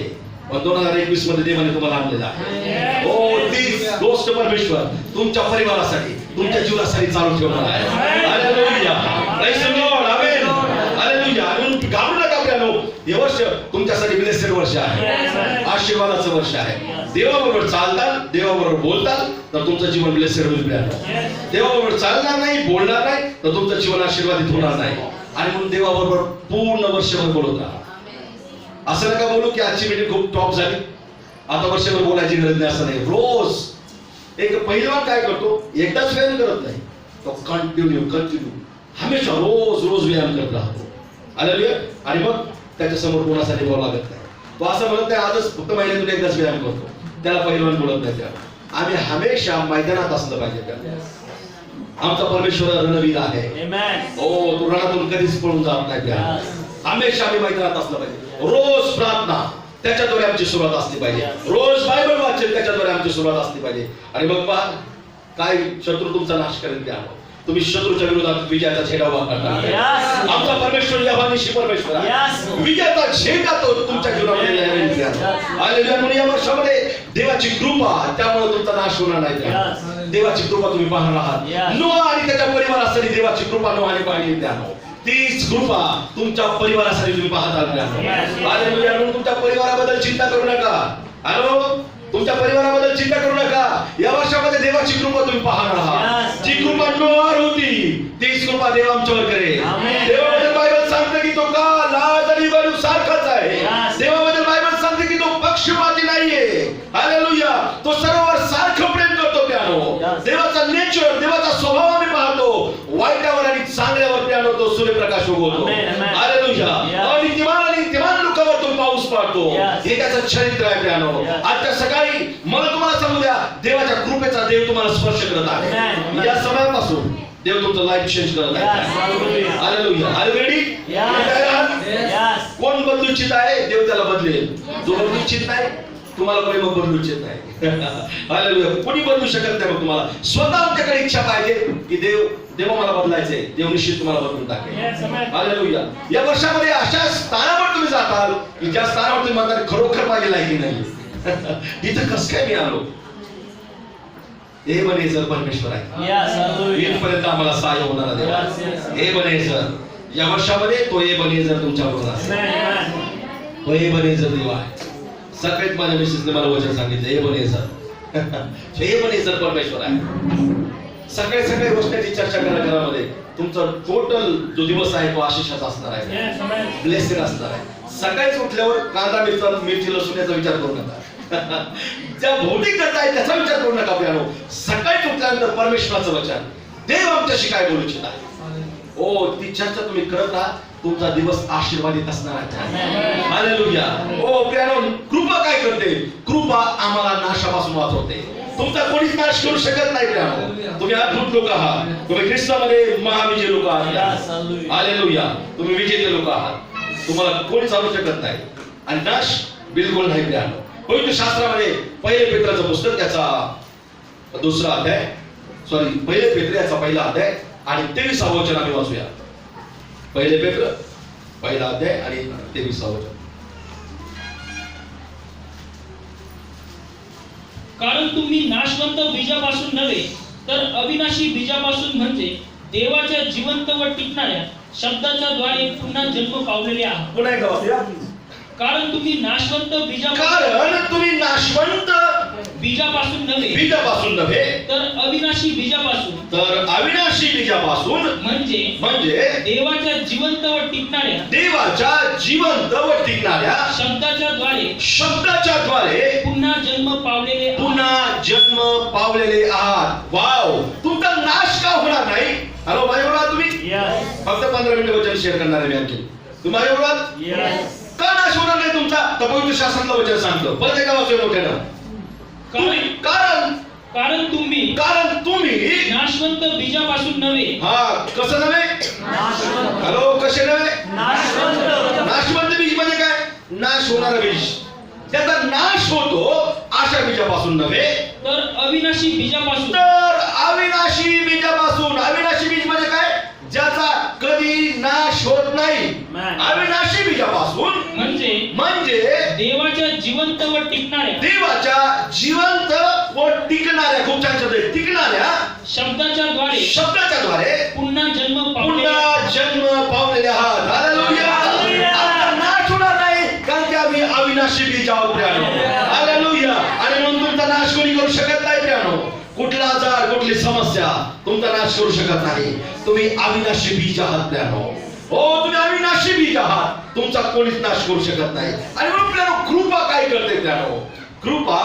पण 2021 मध्ये देवाने तुम्हाला आणलेला आहे. हो, ती गोष्ट परमेश्वर तुमच्या परिवारासाठी, तुमच्या जीवनासाठी चालू ठेवणार आहे. हालेलुया. Praise Lord. आमेन. हालेलुया. आणि घाबरू नका प्यानो. हे वर्ष तुमच्यासाठी ब्लेसेड वर्ष आहे, आशीर्वादाचं वर्ष आहे. देवाबरोबर चालताल, देवाबरोबर बोलताल तर तुमचं जीवन ब्लेसेड होईल. देवाबरोबर चालणार नाही, बोलणार नाही तर तुमचं जीवन आशीर्वादित होणार नाही. आणि म्हणून देवाबरोबर पूर्ण वर्षभर बोलत राहा. असं नका बोलू की आजची मीटिंग खूप टॉप झाली, आता वर्षभर बोलायची गरज नाही. असं नाही. रोज एक पहिलवान काय करतो, एकदाच व्यायाम करत नाही, तो कंटिन्यू हमेशा रोज व्यायाम करत राहतो. हालेलुया. आणि मग त्याच्या समोर कोणासाठी बोलावं लागत नाही. तो असं म्हणत नाही आजच फक्त महिन्यातून एकदाच व्यायाम करतो, त्याला पहिलवान बोलत नाही. त्याला आम्ही हमेशा मैदानात असलं पाहिजे. आमचा परमेश्वर रणवीर आहे. हो, तो रणातून कधीच पळून जात नाही. हमेशा आम्ही मैदानात असलं पाहिजे. रोज प्रार्थना त्याच्याद्वारे आमची सुरुवात असली पाहिजे. रोज बायबल वाचन त्याच्याद्वारे आमची सुरुवात असली पाहिजे. आणि मग पहा काय शत्रू तुमचा नाश करेल त्या तुम्ही शत्रूच्या विरोधात विजयाचा झेंडा वापरता. आमचा परमेश्वर यहोवानिशी परमेश्वर आहे. विजयाचा झेंडा तो तुमच्या जीवनामध्ये लहरायला. हालेलुया. म्हणून या वर्षामध्ये देवाची कृपा, त्यामुळे तुमचा नाश होणार नाही. देवाची कृपा तुम्ही पाहणार आहात. नोह आणि त्याच्या परिवारासाठी देवाची कृपा नोहाने पाहिली. त्यामुळे तीच कृपा तुमच्या परिवारासाठी तुम्ही पाहत आहात. हालेलुया. म्हणून तुमच्या परिवाराबद्दल चिंता करू नका. हॅलो, तुमच्या परिवाराबद्दल चिंता करू नका. या वर्षामध्ये देवाची कृपा तुम्ही पाहणार आहात. जी कृपा नोहावर होती तीच कृपा देव आमच्यावर करेल. देवाबद्दल बायबल सांगते की तो का लाज आणि गरीब सारखाच आहे. देवाबद्दल बायबल सांगते की तो पक्षपाती नाहीये. हालेलुया. तो सर्वांवर सारखं प्रेम करतो. प्यानो देवाचा नेचर, देवाचा स्वभाव आम्ही पाहतो. वाईटावर आणि चांगल्यावर प्यानो तो सूर्यप्रकाश उगवतो. हालेलुया. अनित्यमान लोकांवर तो पाऊस पाडतो. हे त्याचं चरित्र आहे. प्यानो आजच्या सकाळी मला तुम्हाला सांगू द्या, देवाच्या कृपेचा देव तुम्हाला स्पर्श करत आहे. या समयापासून देव तुमचं लाईफ चेंज करत आहे. हालेलुया. Are you ready? कोण बदलू इच्छित आहे देव त्याला बदलेल. जो बदलू इच्छित नाही तुम्हाला कोणी मग बदलूच येत नाही. हालेलुया. कोणी बदलू शकत नाही. मग तुम्हाला स्वतः आमच्याकडे इच्छा पाहिजे की देव मला बदलायचंय. देव निश्चित तुम्हाला बदलून टाकेल. हालेलुया. या वर्षामध्ये अशा स्थानावर तुम्ही जाताल की ज्या स्थानावर तुम्ही म्हणता खरोखर माझी लायकी नाही. इथं कसं काय मी आलो. एबनेझर परमेश्वर आहे. इथपर्यंत आम्हाला सहाय्य होणारा देव आहे. एबनेझर या वर्षामध्ये तो एबनेझर तुमच्याबरोबर असेल. तो एबनेझर देव आहे. सकाळीच माझ्या मिसेसने मला वचन सांगितलं एबनेझर परमेश्वर आहे. सगळ्या गोष्टींची चर्चा करा घरामध्ये. तुमचा टोटल जो दिवस आहे तो आशिषाचा असणार आहे. ब्लेसेड असणार आहे. सकाळीच उठल्यावर कांदा मिरची लसूण याचा विचार करू नका. ज्या भौतिक गरजा आहे त्याचा विचार करू नका. प्यानो सकाळी उठल्यानंतर परमेश्वराचं वचन देव आमच्याशी काय बोलू इच्छित आहे ओ ती चर्चा तुम्ही करत आहात. तुमचा दिवस आशीर्वादित असणार आहे. हालेलुया. ओ प्यानो कृपा काय करते. कृपा आम्हाला नाशापासून वाचवते. तुमचा कोणीच नाश करू शकत नाही. प्यानो तुम्ही अद्भुत लोक आहात. तुम्ही ख्रिस्तामध्ये महाविजय लोक आहात. हालेलुया. तुम्ही विजेते लोक आहात. तुम्हाला कोणी चालू शकत नाही आणि नाश बिलकुल नाही. प्यानो पवित्र शास्त्रामध्ये पहिले पेत्राचं पुस्तक त्याचा दुसरा अध्याय पहिले पेत्र याचा पहिला अध्याय आणि 23 वचन आम्ही वाचूया. पहिले पेत्र पहिला अध्याय आणि 23 वचन. कारण तुम्ही नाशवंत बीजापासून नव्हे तर अविनाशी बीजापासून म्हणजे देवाच्या जिवंत व टिकणाऱ्या शब्दाच्या द्वारे पुन्हा जन्म पावलेले आहात. पुन्हा एकदा वाचूया. कारण तुम्ही नाशवंत बीजापासून नव्हे तर अविनाशी बीजापासून म्हणजे देवाच्या जिवंत व टिकणाऱ्या शब्दाच्या द्वारे पुन्हा जन्म पावलेले आहात. वाव. तुमचा नाश का होणार नाही. हॅलो माझ्याबरोबर तुम्ही फक्त 15 मिनिटं वचन शेअर करणार आहे. मी आणखी तुम्ही माझ्याबरोबर का नाश होणार नाही तुमचा. तर पवित्र शास्त्रातलं वचन सांगतो. परत एकदा वाचूया मोठ्यानं. कारण तुम्ही नाशवंत बीजापासून नव्हे. कसं नव्हे. हॅलो कसे नव्हे. नाशवंत बीज म्हणजे काय. नाश होणारा बीज. त्याचा नाश होतो अशा बीजापासून नव्हे तर अविनाशी बीजापासून. अविनाशी बीज म्हणजे काय. ज्याचा कधी नाश होत नाही. अविनाशी बीजापासून म्हणजे देवाच्या जिवंत व टिकणाऱ्या खूप छान शब्द आहे. टिकणाऱ्या शब्दाच्या द्वारे पुन्हा जन्म पावलेले आहात. हालेलुया. आता नाश होणार नाही कारण की आम्ही अविनाशी बीज आहोत. हालेलुया. आणि म्हणून तुमचा नाश कोणी करू शकत नाही. प्यानो कुठला आजार कुठली समस्या तुमचा नाश करू शकत नाही. तुम्ही अविनाशी बीज आहात. प्यानो हो तुम्ही अविनाशी बीज आहात. तुमचा कोणीच नाश करू शकत नाही. आणि म्हणून प्यानो कृपा काय करते. प्यानो कृपा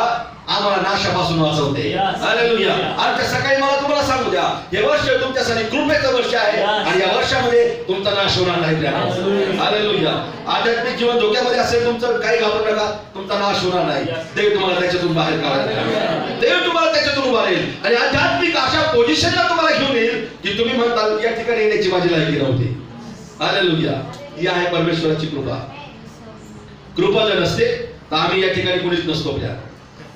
आम्हाला नाशापासून वाचवते. हालेलुया. आज सकाळी मला तुम्हाला सांगू द्या हे वर्ष तुमच्यासाठी कृपेचं वर्ष आहे आणि या वर्षामध्ये तुमचा नाश होणार नाही. हालेलुया. आध्यात्मिक जीवन धोक्यामध्ये असेल तुमचं काही घाबरू नका. तुमचा नाश होणार नाही. देव तुम्हाला त्याच्यातून बाहेर काढेल. देव तुम्हाला त्याच्यातून उभारेल आणि आध्यात्मिक अशा पोझिशनला तुम्हाला घेऊन येईल की तुम्ही म्हणताल या ठिकाणी येण्याची माझी लायकी नव्हती. हालेलुया. ही आहे परमेश्वराची कृपा. कृपा जर नसते तर आम्ही या ठिकाणी कोणीच नसतो.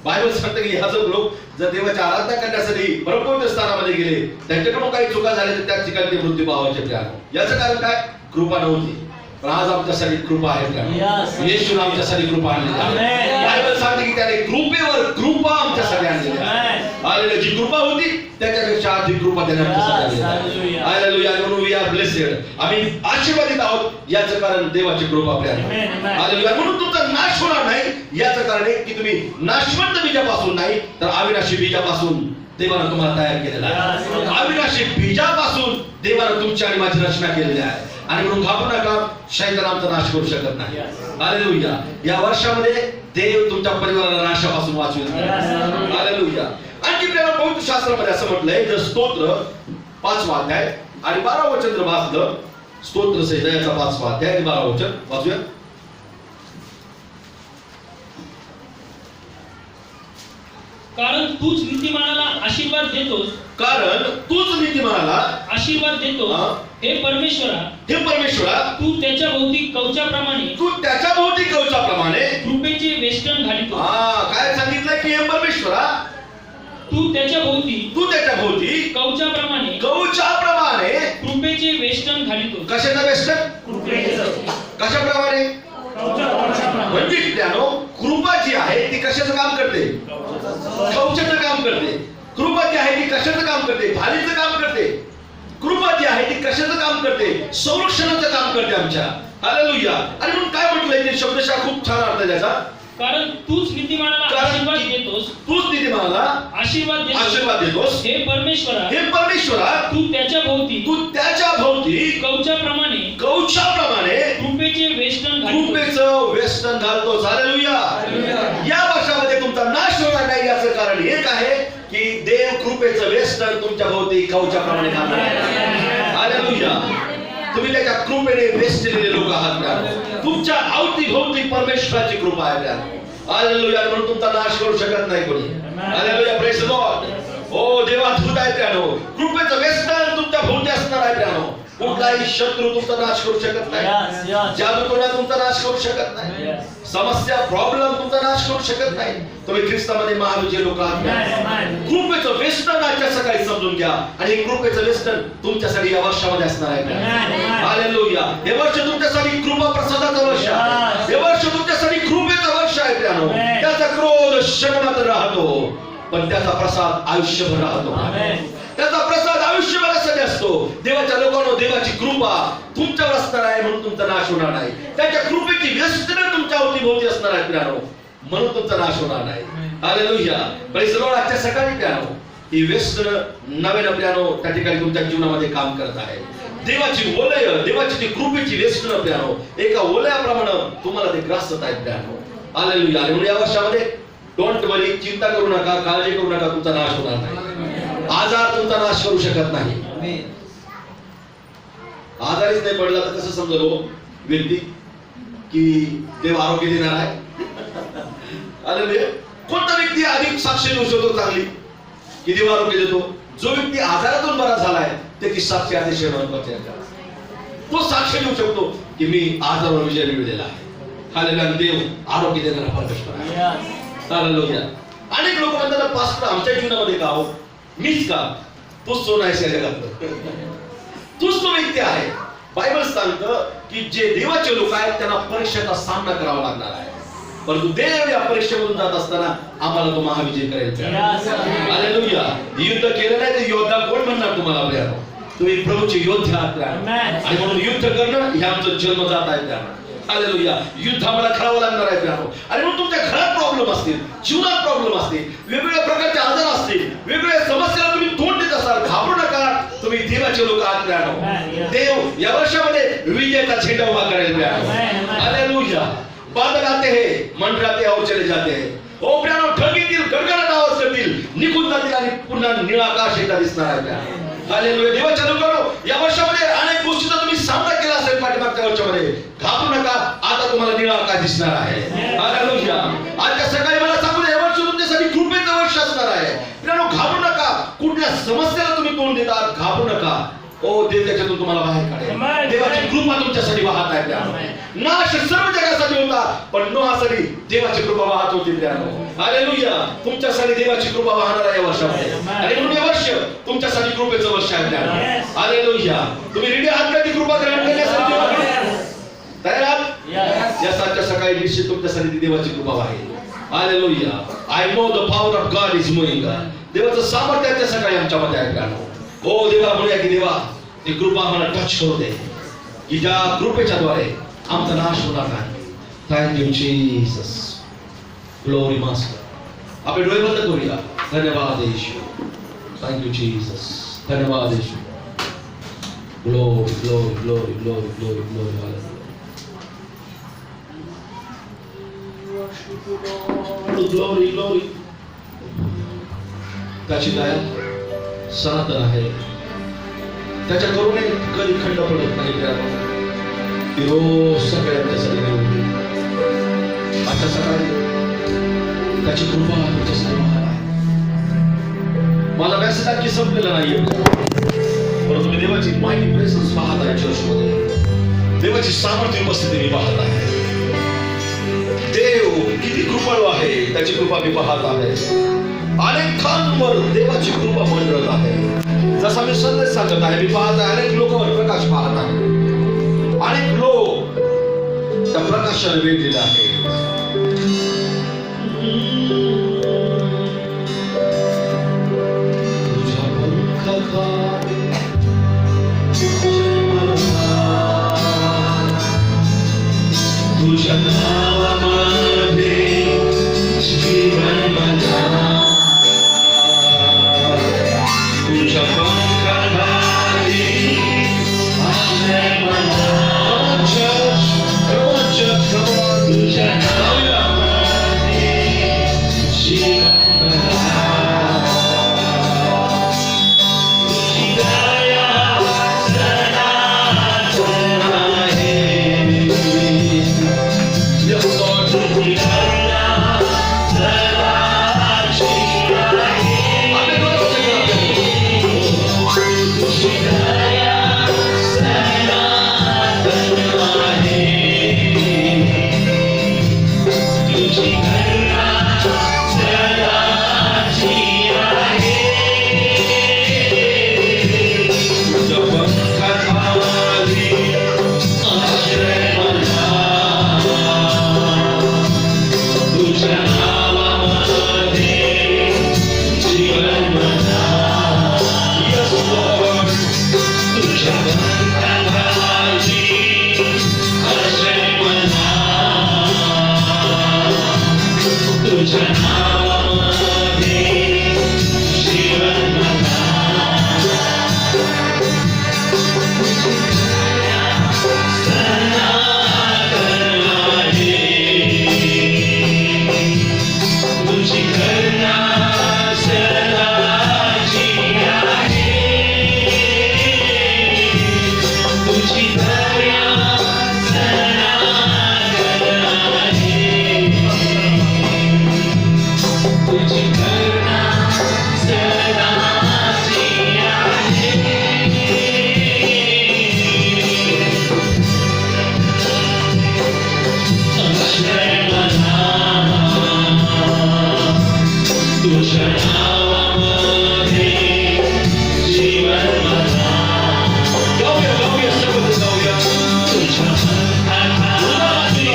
बायबल सांगतं की ह्या जो लोक जर देवाची आराधना करण्यासाठी परमपवित्र स्थानामध्ये गेले त्यांच्याकडून काही चुका झाल्या तर त्या ठिकाणी ते मृत्यू पावायचे. याचं कारण काय. कृपा नव्हती. पण आज आमच्यासाठी कृपा आहे. येशूने आमच्यासाठी कृपा आणली आहे. बायबल सांगते की त्याने कृपेवर कृपा आमच्यासाठी आणलेली आहे. हालेलुया. जी कृपा होती त्याच्यापेक्षा अधिक कृपा त्याने आमच्यासाठी आणली आहे. हालेलुया. We are blessed. आम्ही आशीर्वादित आहोत याचं कारण देवाची कृपा आपल्याला. हालेलुया. म्हणून तुमचा नाश होणार नाही याचं कारण आहे की तुम्ही नाशवंत बीजापासून नाही तर अविनाशी बीजापासून देवानं तुम्हाला तयार केलेला आहे. अविनाशी बीजापासून देवानं तुमची आणि माझी रचना केलेली आहे. आणि म्हणून घाबरू नका. शैतान आमचा नाश करू शकत नाही. हालेलुया. या वर्षामध्ये देव तुमच्या परिवाराला नाशापासून वाचवेल. हालेलुया. आणखी पवित्र शास्त्रामध्ये असं म्हटलंय जर स्तोत्र 5 अध्याय आणि 12 वचन जर वाचलं. स्तोत्र संहिता 5 अध्याय आणि 12 वचन वाचूया. कारण तूच नीतिमानाला आशीर्वाद देतोस. हे परमेश्वरा तू त्याच्या भोवती कवचाप्रमाणे कृपेचे वेष्टन घालितो. त्याच्या भोवती तू त्याच्या भोवती कवचाप्रमाणे कवचाप्रमाणे कृपेचे वेष्टन घालितो. कशाचा वेस्टन? कशाप्रमाणे? म्हणजे मित्रांनो, कृपा जी आहे ती कशाचं काम करते? कवचाचं काम करते. कृपा जी आहे ती कशाचं काम करते? भालीचं काम करते. कृपा जी आहे ती कशाचं काम करते? संरक्षणाचं काम करते आमच्या. हालेलुया. आणि म्हणून काय म्हटलंय ते शब्दशः खूप छान अर्थ आहे त्याचा. कारण तूच नीतिमानाला आशीर्वाद देतोस. तूच नीतिमानाला आशीर्वाद देतोस. हे परमेश्वरा, हे परमेश्वरा, तू त्याच्या भोवती कवचाप्रमाणे कृपेचे वेष्टन घालितो. कृपेचं वेस्टन घालतो. हालेलुया. या वर्षामध्ये तुमचा नाश होणार नाही याचं कारण एक आहे की देव कृपेचं वेस्टन तुमच्या भोवती कवचाप्रमाणे घालणार आहे. हालेलुया. तुम्ही त्याच्या कृपेने वेचलेले लोक आहात का? तुमच्या अवतीभोवती परमेश्वराची कृपा आहे का? हालेलुया. म्हणून तुमचा नाश करू शकत नाही कोणी. हालेलुया. Praise the Lord. ओ देवा दूत आहे त्यानो. कृपेचं वेस्टन तुमच्या भोवती असणार आहे त्यानो. कुठलाही शत्रू तुमचा नाश करू शकत नाही. जादूटोणा तुमचा नाश करू शकत नाही. समस्या प्रॉब्लेम तुमचा नाश करू शकत नाही. तुम्ही ख्रिस्तामध्ये महाविजय लोक आहात. कृपेचं वेस्टन आजच्या सकाळी समजून घ्या. आणि हे कृपेचं वेस्टन तुमच्यासाठी या वर्षामध्ये असणार आहे. हालेलुया. हे वर्ष तुमच्यासाठी कृपा प्रसादाचं वर्ष आहे. हे वर्ष तुमच्यासाठी कृपेचं वर्ष आहे त्यानो. त्याचा क्रोध क्षणमात्र राहतो, पण त्याचा प्रसाद आयुष्यभर राहतो. त्याचा प्रसाद आयुष्यभरासाठी असतो. देवाच्या लोकांनो, देवाची कृपा तुमच्यावर असणार आहे म्हणून तुमचा नाश होणार नाही. त्याच्या कृपेची व्यसनं तुमच्या अवतीभोवती असणार आहे प्रियानो, म्हणून तुमचा नाश होणार नाही. हालेलुया. Praise the Lord. आजच्या सकाळी प्रियानो ही व्यसनं नव्यानं प्रियानो त्या ठिकाणी तुमच्या जीवनामध्ये काम करत आहे. देवाची वलय, देवाची ती कृपेची व्यसनं प्रियानो एका वलयाप्रमाणे तुम्हाला ते ग्रासत आहेत प्रियानो. हालेलुया. म्हणून या वर्षामध्ये डोंट वरी, चिंता करू नका, काळजी करू नका, तुमचा नाश होणार नाही. आजार तुमचा नाश करू शकत नाही. आजारीच नाही पडला तर कसं समजलं हो व्यक्ती की देव आरोग्य देणार आहे? हालेलुया. कोणता व्यक्ती अधिक साक्ष देऊ शकतो चांगली की देव आरोग्य देतो? जो व्यक्ती आजारातून बरा झालाय त्याची साक्ष अतिशय महत्वाची आहे. तो साक्ष देऊ शकतो की मी आजारावर विजय मिळवलेला आहे. हालेलुया. देव आरोग्य देणारा परमेश्वर आहे. हालेलुया. अनेक लोक म्हणतात पास्टर आमच्या जीवनामध्ये का हो? मीच का? तूच तो नाही जगातलं. तूच तो व्यक्ती आहे. बायबल सांगतं की जे देवाचे लोक आहेत त्यांना परीक्षेचा सामना करावा लागणार आहे. परंतु देव या परीक्षेमधून जात असताना आम्हाला तो महाविजय करेल. हालेलुया. युद्ध केलं नाही तर योद्धा कोण म्हणणार तुम्हाला? आपल्या तुम्ही प्रभूचे योद्धे आहात आणि म्हणून युद्ध करणं हे आमचं जन्मजात आहे त्याला. हालेलुया. युद्ध आम्हाला खेळावं लागणार आहे प्रियानो. आणि म्हणून तुमच्या घरात प्रॉब्लेम असतील, जीवनात प्रॉब्लेम असतील, वेगवेगळ्या प्रकारचे आजार असतील, वेगवेगळ्या समस्याला तुम्ही तोंड देत असाल, घाबरू नका. तुम्ही देवाचे लोक आहात प्रियानो. देव या वर्षामध्ये विजयाचा झेंडा उभा करेल प्रियानो. हालेलुया. बादल आते हैं, मंडराते और चले जाते हैं. ओ प्रियानो, ढग येतील, गडगडाट आवाज करतील, निघून जातील आणि पुन्हा निळा आकाश एकदा दिसणार आहे प्रियानो. हालेलुया. देवाच्या लोकांनो, या वर्षामध्ये अनेक गोष्टींचा तुम्ही सामना केला असेल पाठीमागच्या वर्षामध्ये. घाबरू नका, आता तुम्हाला निळा आकाश दिसणार आहे. हालेलुया. आजच्या सकाळी मला सांगू द्या, हे वर्ष तुमच्यासाठी कृपेचं वर्ष असणार आहे. प्रियानो, घाबरू नका. कुठल्या समस्याला तुम्ही तोंड देतात, घाबरू नका. ओ देव त्याच्यातून तुम्हाला बाहेर काढेल. देवाची कृपा तुमच्यासाठी वाहत आहे प्रियानो. नाश सर्व जगासाठी होता, पण नोहासाठी देवाची कृपा वाहत होती प्रियानो. हालेलुया. तुमच्यासाठी देवाची कृपा वाहणार आहे या वर्षामध्ये. आणि म्हणून हे वर्ष तुमच्यासाठी कृपेचं वर्ष आहे प्रियानो. हालेलुया. तुम्ही रेडी आहात का ती कृपा ग्रहण करण्यासाठी? तयार आहात? या सातच्या सकाळी निश्चित तुमच्यासाठी ती देवाची कृपा वाहेल. हालेलुया. I know the power of God is moving. देवाचं सामर्थ्य त्या सकाळी आमच्यामध्ये आहे प्रियानो. हो देवा, म्हणूया की देवा ती कृपा आम्हाला टच करू दे की ज्या कृपेच्या द्वारे आमचा नाश होणार नाही. Thank you Jesus. Glory master. आपण डोळे बंद करूया. धन्यवाद येशू. Thank you Jesus. धन्यवाद येशू. Glory glory glory glory glory glory. Glory glory. त्याची दया सनातन आहे. त्याच्या करुणे कधी खंड पडत नाही. ती रोज सगळ्यांच्यासाठी निवडली. आता सकाळी त्याची कृपा तुमच्यासाठी महान आहे. मला मेसेज आणखी संपलेला नाहीये, परंतु तुम्ही देवाची माहिती प्रेझेन्स पाहत आहे. चर्चमध्ये देवाची सामर्थ्य उपस्थिती मी पाहत आहे. देव किती कृपाळू आहे त्याची कृपा मी पाहत आहे. अनेकांवर देवाची कृपा मंडळत आहे. जसा मी संदेश सांगत आहे, मी पाहत आहे अनेक लोकांवर प्रकाश पाहत आहे. अनेक लोक त्या प्रकाशाने वेढलेले आहेत. तुझ्या पंखाखाली तुझ्या नावामध्ये जीवन मला, तुझ्या पंखाखाली आश्रय मला. तुझ्या नावामध्ये जीवन मला. तुझी दया सनातन आहे. Yes, Lord. तुझी करुणा सदाची आहे. तुझी दया सनातन आहे. तुझी करुणा सदाची आहे. तुझ्या पंखाखाली आश्रय मला. तुझ्या नावामध्ये जीवन मला. Yes, Lord. तुझ्या पंखाखाली आश्रय मला. तुझ्या नावामध्ये जीवन मला. सनातन आहे. तुझी करुणा सदाची आहे. तुझी दया सनातन आहे. तुझी करुणा सदाची आहे. आश्रय मला. तुझ्या नावामध्ये जीवन मला. गाऊया, गाऊया, सर्वजण गाऊया. तुझ्या पंखाखाली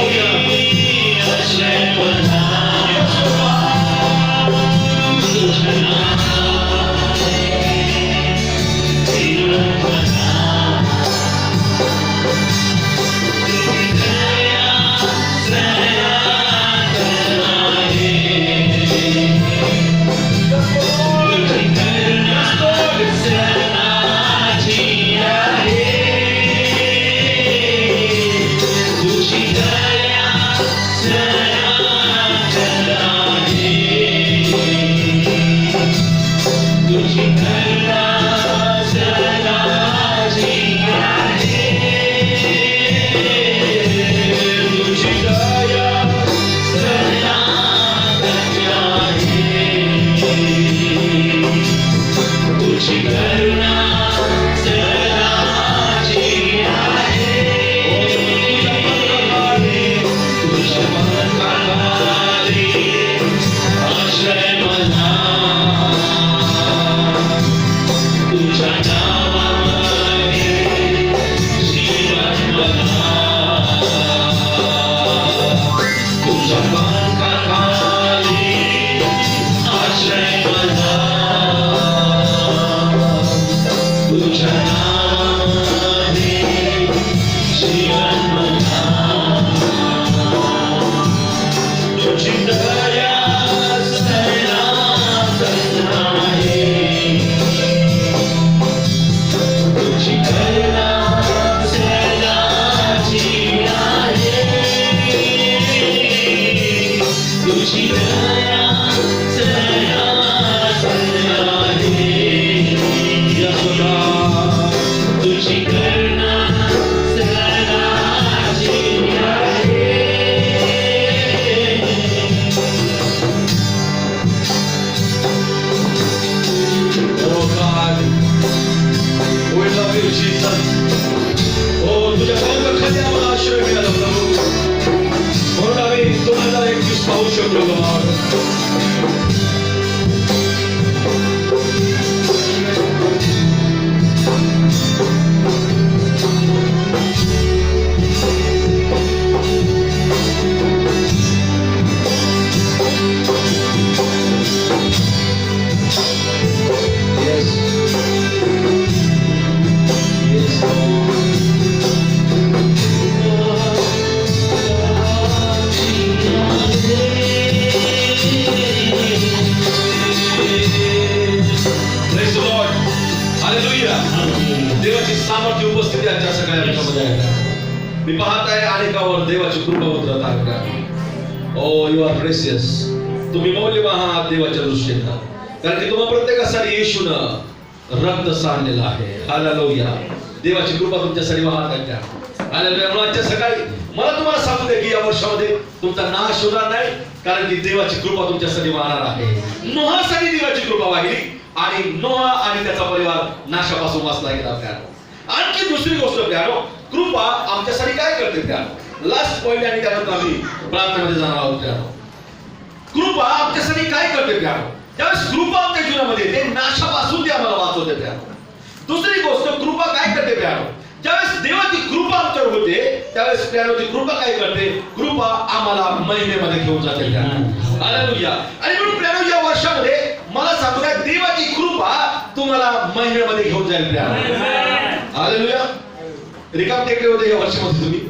आश्रय मला. तुझ्या नावामध्ये जीवन मला. तुझी दया सनातन आहे. तुझी करुणा सदाची आहे. तुझी दया सनातन आहे. तुझी करुणा सदाची आहे. तुझी दया सनातन आहे. तुझी करुणा सदाची आहे. तुझ्या पंखाखाली आश्रय मला. तुझ्या नावामध्ये जीवन मला. तुझ्या पंखाखाली आश्रय मला. तुझ्या नावामध्ये जीवन मला. तुझी दया सनातन आहे. तुझी करुणा सदाची आहे. तुझी दया सनातन आहे. Yes, Lord. तुझी करुणा सदाची आहे. Oh God, we love you, Jesus. Oh, तुझ्या पंखाखाली आम्हाला आश्रय मिळाला प्रभू. म्हणून आम्ही 2021 पाहू शकलो God. मी पाहत आहे अनेकावर देवाची कृपा उतरत आहे का? ओ यू आर प्रेशियस. तुम्ही मौल्यवान आहात देवाच्या दृष्टीने, कारण की तुम्हा प्रत्येकासाठी येशूनं रक्त सांडलेलं आहे. हालेलुया. देवाची कृपा तुमच्यासाठी वाहत आहे का? हालेलुया. आजच्या सकाळी मला तुम्हाला सांगू दे की या वर्षामध्ये तुमचा नाश होणार नाही, कारण की देवाची कृपा तुमच्यासाठी वाहणार आहे. नोहासाठी देवाची कृपा वाहिली आणि नोहा आणि त्याचा परिवार नाशापासून वाचला गेला. आणखी दुसरी गोष्ट प्यारो, कृपा आमच्यासाठी काय करते प्यारो? लास्ट पॉइंट आणि त्यानंतर आम्ही प्रार्थनेमध्ये जाणार आहोत. प्यारो, कृपा आमच्यासाठी काय करते प्यारो? त्यावेळेस कृपा आमच्या जीवनामध्ये येते, नाशापासून ती आम्हाला वाचवते प्यारो. दुसरी गोष्ट, कृपा काय करते प्यारो? ज्यावेळेस देवाची कृपा आमच्यावर होते त्यावेळेस प्यारो ती कृपा काय करते? कृपा आम्हाला महिमेमध्ये घेऊन जाते प्यारो. हालेलुया. आणि म्हणून प्यारो या वर्षामध्ये मला सांगू द्या, देवाची कृपा तुम्हाला महिमेमध्ये घेऊन जाईल प्यारो. हालेलुया. रिकाम टेकडे होते या वर्षामध्ये तुम्ही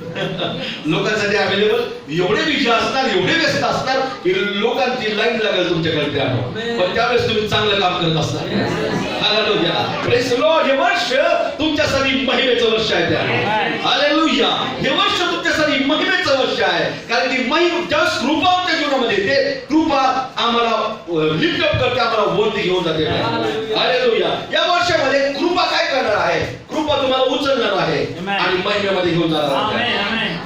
लोकांसाठी अवेलेबल, एवढे बिझी असणार, एवढे व्यस्त असणार की लोकांची लाईन लागेल तुमच्याकडे प्यारो. पण त्यावेळेस तुम्ही चांगलं काम करत असणार. हालेलुया. Praise the Lord. हे वर्ष तुमच्यासाठी महिमेचं वर्ष आहे प्यारो. हालेलुया. हे वर्ष तुमच्यासाठी महिमेचं वर्ष आहे, कारण की ज्यावेळेस कृपा आमच्या जीवनामध्ये येते, कृपा आम्हाला लिफ्ट अप करते, आम्हाला वरती घेऊन जाते. हालेलुया. या वर्षामध्ये कृपा काय करणार आहे? कृपा तुम्हाला उचलणार आहे आणि महिमेमध्ये घेऊन जाणार आहे.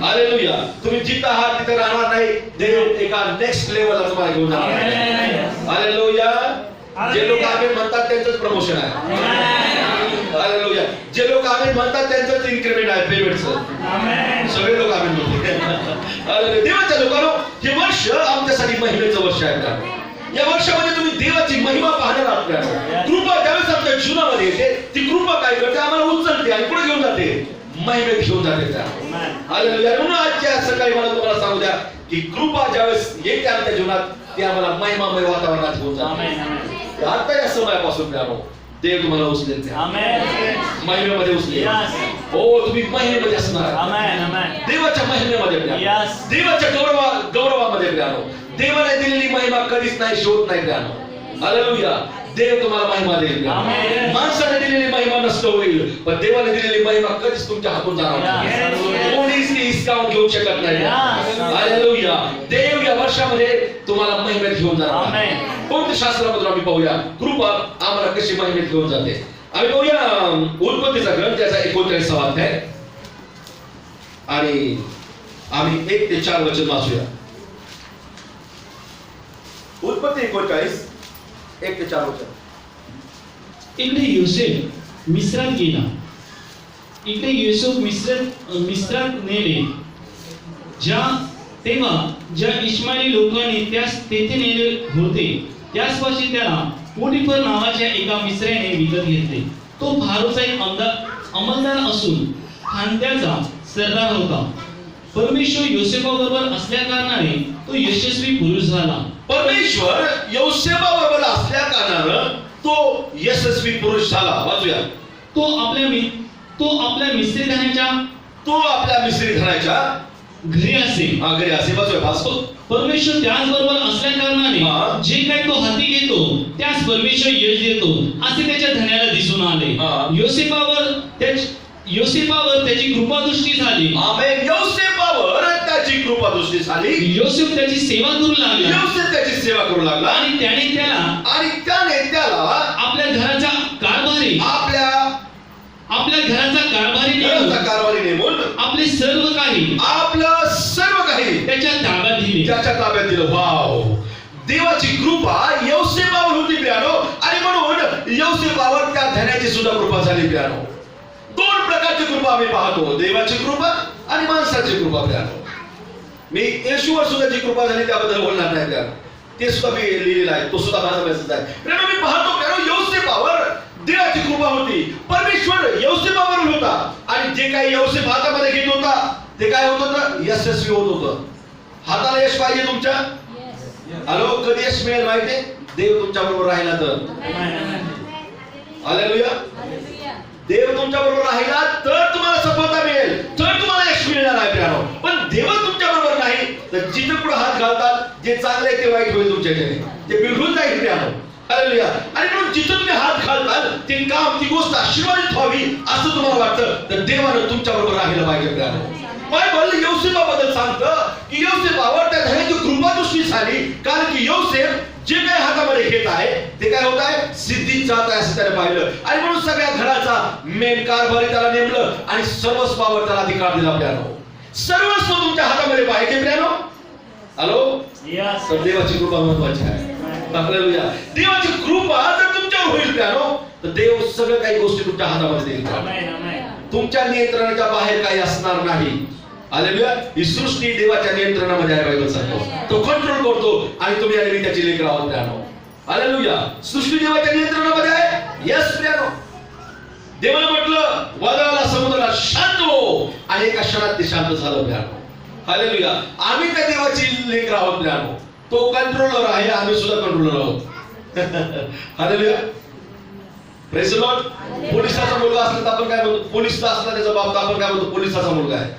हालेलुया. तुम्ही जिथं आहात तिथे राहणार नाही, देव एका नेक्स्ट लेवलला तुम्हाला घेऊन जाणार आहे. हालेलुया. जे लोक आम्ही म्हणतात त्यांचंच प्रमोशन आहे. हालेलुया. जे लोक आम्ही म्हणतात त्यांचंच इन्क्रिमेंट आहे, पेमेंटचं. सगळे लोक आम्ही म्हणतो. देवाच्या लोकांनो, हे वर्ष आमच्यासाठी महिमेचं वर्ष आहे का? या वर्षामध्ये तुम्ही देवाची महिमा पाहणार आहात का? कृपा ज्यावेळेस आपल्या जीवनामध्ये येते, ती कृपा काय करते? आम्हाला उचलते आणि पुढे घेऊन जाते, महिमेत घेऊन जाते त्या. हालेलुया. म्हणून आजच्या सकाळी मला तुम्हाला सांगू द्या की कृपा ज्यावेळेस येते आमच्या जीवनात, ती आम्हाला महिमामय वातावरणात घेऊन जाते. आता या समयापासून प्यारो देव तुम्हाला उचलेल, महिमेमध्ये उचलेल. हो, तुम्ही महिमेमध्ये असणार, देवाच्या महिमेमध्ये, देवाच्या गौरवामध्ये प्यारो. देवाने दिलेली महिमा कधीच नाही शोध नाही प्यारो. हालेलुया. देव तुम्हाला महिमा देईल. माणसाने दिलेली महिमा नष्ट होईल, पण देवाने दिलेली महिमा कधीच तुमच्या हातून जाणार नाही. कोणीच ती हिसकावून घेऊ शकत नाही. हालेलुया. देव या वर्षामध्ये तुम्हाला महिमेत घेऊन जाणार. कोणत्या शास्त्रामधून आम्ही पाहूया कृपा आम्हाला कशी महिमेत घेऊन जाते. आम्ही पाहूया उत्पत्तीचा ग्रंथ त्याचा 39वा अध्याय आणि आम्ही 1 ते 4 वचन वाचूया. उत्पत्ती 39 1 ते 4 वचन. इकडे योसेफ मिस्रात गेला. इकडे योसेफ मिस्रात नेले. तेव्हा ज्या इश्माएली लोकांनी त्यास तेथे नेले होते, त्याच वर्षी त्याला पोटिफर नावाच्या एका मिस्राने विकत घेतले. तो फारोचा एक अंमलदार असून खांद्याचा सरदार होता. परमेश्वर योसेफाबरोबर असल्या कारणाने तो यशस्वी पुरुष झाला. परमेश्वर योसेफाबरोबर असल्या कारणाने तो यशस्वी पुरुष झाला. वाचूया. तो आपल्या मिस्री धनाच्या घरी असे. घरी असे. वाचूया. भासतो. परमेश्वर त्याचबरोबर असल्या कारणाने जे काही तो हाती घेतो त्यास परमेश्वर यश देतो असे त्याच्या धन्याला दिसून आले. योसेफावर त्याची कृपादृष्टी झाली. आमेन. योसेफावर त्याची कृपादृष्टी झाली. योसेफ त्याची सेवा करू लागला. योसेफ त्याची सेवा करू लागला आणि त्याने त्याला आपल्या घराचा कारभारी नेमून आपले सर्व काही त्याच्या ताब्यात दिलं. वाव. देवाची कृपा योसेफावर होती प्यानो, आणि म्हणून योसेफावर त्या धन्याची सुद्धा कृपा झाली प्यानो. 2 प्रकारची कृपा आम्ही पाहतो, देवाची कृपा आणि माणसाची कृपा प्यानो. मी येशूवर सुद्धा जी कृपा झाली त्याबद्दल बोलणार नाही प्यानो, ते सुद्धा मी लिहिलेलं आहे, तो सुद्धा माझा मेसेज आहे. मी पाहतो प्यानो योसेफावर देवाची कृपा होती. परमेश्वर योसेफावर होता आणि जे काही योसेफ हातामध्ये घेत होता ते काय होत होतं? यशस्वी होत होतं. हाताला यश पाहिजे तुमच्या. हॅलो, कधी यश मिळेल माहिती? देव तुमच्या बरोबर राहिला तर. हालेलुया. देव तुमच्या बरोबर राहिला तर तुम्हाला सफलता मिळेल, तर तुम्हाला यश मिळणार आहे प्यानो. पण देव तुमच्या बरोबर नाही तर जिथे पुढे हात घालतात, जे चांगले ते वाईट होईल तुमच्याकडे, ते बिघडून जाईल प्यानो. हालेलुया. आणि म्हणून जिथे तुम्ही हात घालताल ते काम, ती गोष्ट आशीर्वादित व्हावी असं तुम्हाला वाटतं तर देवानं तुमच्या बरोबर राहिलं पाहिजे प्यानो. बायबल योसेफाबद्दल सांगतं की योसेफावर त्या धन्याची कृपादृष्टी झाली, कारण की योसेफ जे काही हातामध्ये घेत आहे ते काय होत आहे, सिद्धीत जात आहे असं त्याने पाहिलं. आणि म्हणून सगळ्या घराचा मेन कारभारी त्याला नेमलं आणि सर्वस्वावर त्याला अधिकार दिला. प्रियानो, सर्वस्व तुमच्या हातामध्ये पाहिजे. प्रियानो, हॅलो, तर देवाची कृपा महत्वाची आहे. हालेलुया. देवाची कृपा जर तुमच्यावर होईल प्रियानो, तर देव सगळं काही गोष्टी तुमच्या हातामध्ये देईल. तुमच्या नियंत्रणाच्या बाहेर काही असणार नाही. हालेलुया. ही सृष्टी देवाच्या नियंत्रणामध्ये आहे. बायबल सांगतो तो कंट्रोल करतो आणि तुम्ही आणि मी त्याची लेकरं आहोत. प्रियानो, हालेलुया. सृष्टी देवाच्या नियंत्रणामध्ये आहे. यस प्रियानो. देवाने म्हटलं वादळाला, समुद्राला शांत हो, आणि एका क्षणात ते शांत झालं. प्रियानो, हालेलुया. आम्ही त्या देवाची लेकरं आहोत. प्रियानो, तो कंट्रोलर आहे, आम्ही सुद्धा कंट्रोलर आहोत. हालेलुया. Praise the Lord. पोलिसाचा मुलगा असला तर आपण काय म्हणतो, पोलिसचा असला त्याचा बाप तर आपण काय म्हणतो, पोलिसाचा मुलगा आहे.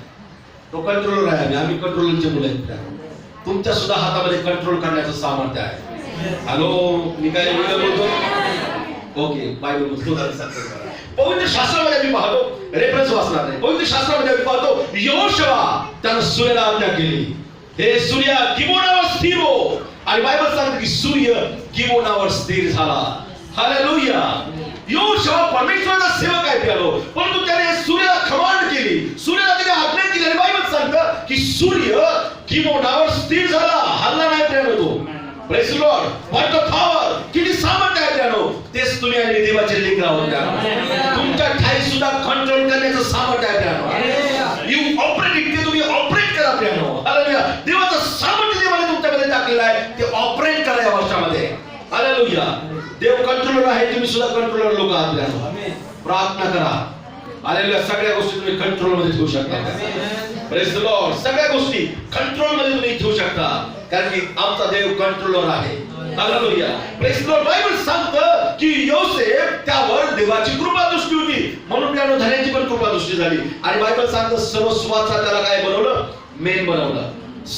तो कंट्रोलर आहे, आम्ही कंट्रोलरचे मुलं आहेत. तुमच्या सुद्धा हातामध्ये कंट्रोल करण्याचं सामर्थ्य आहे. हॅलो, मी काय बोलतो? ओके, बायबल पवित्र शास्त्रामध्ये मी पाहतो, रेफरन्स वाचणार नाही, पवित्र शास्त्रामध्ये मी पाहतो यहोशुआ त्यानं सूर्याला आज्ञा केली, हे सूर्या गिबोनावर स्थिर हो. आणि बायबल सांगते की सूर्य गिबोनावर स्थिर झाला. हालेलुया. यहोशुआ परमेश्वराचा सेवक आहे प्रियानो, परंतु त्याने सूर्याला कमांड केली, सूर्याला त्याने आज्ञा केली. आणि बायबल सांगतं की सूर्य गिबोनावर स्थिर झाला, हलला नाही प्रियानो तो. Praise the Lord. What the power, किती सामर्थ्य आहे प्रियानो. तेच तुम्ही आणि देवाचे लेकरं आहोत. तुमच्या ठाई सुद्धा कंट्रोल करण्याचं सामर्थ्य आहे प्रियानो. यू ऑपरेट, ते तुम्ही ऑपरेट करा प्रियानो. हालेलुया. देवाचं सामर्थ्य देवाने तुमच्यामध्ये टाकलेलं आहे, ते ऑपरेट करा या वर्षामध्ये. हालेलुया. देव कंट्रोलर आहे, तुम्ही सुद्धा कंट्रोलर लोक आहात प्रियानो. प्रार्थना करा. हालेलुया. सगळ्या गोष्टी तुम्ही कंट्रोल मध्ये ठेवू शकता. Praise the Lord. सगळ्या गोष्टी कंट्रोल मध्ये तुम्ही ठेवू शकता, कारण की आमचा देव कंट्रोलर आहे. हालेलुया. Praise the Lord. बायबल सांगतं की योसेफ त्यावर देवाची कृपा दृष्टी होती, म्हणून त्यानं धन्याची पण कृपा दृष्टी झाली. आणि बायबल सांगतं सर्वस्वाचा त्याला काय बनवलं, मेन बनवलं.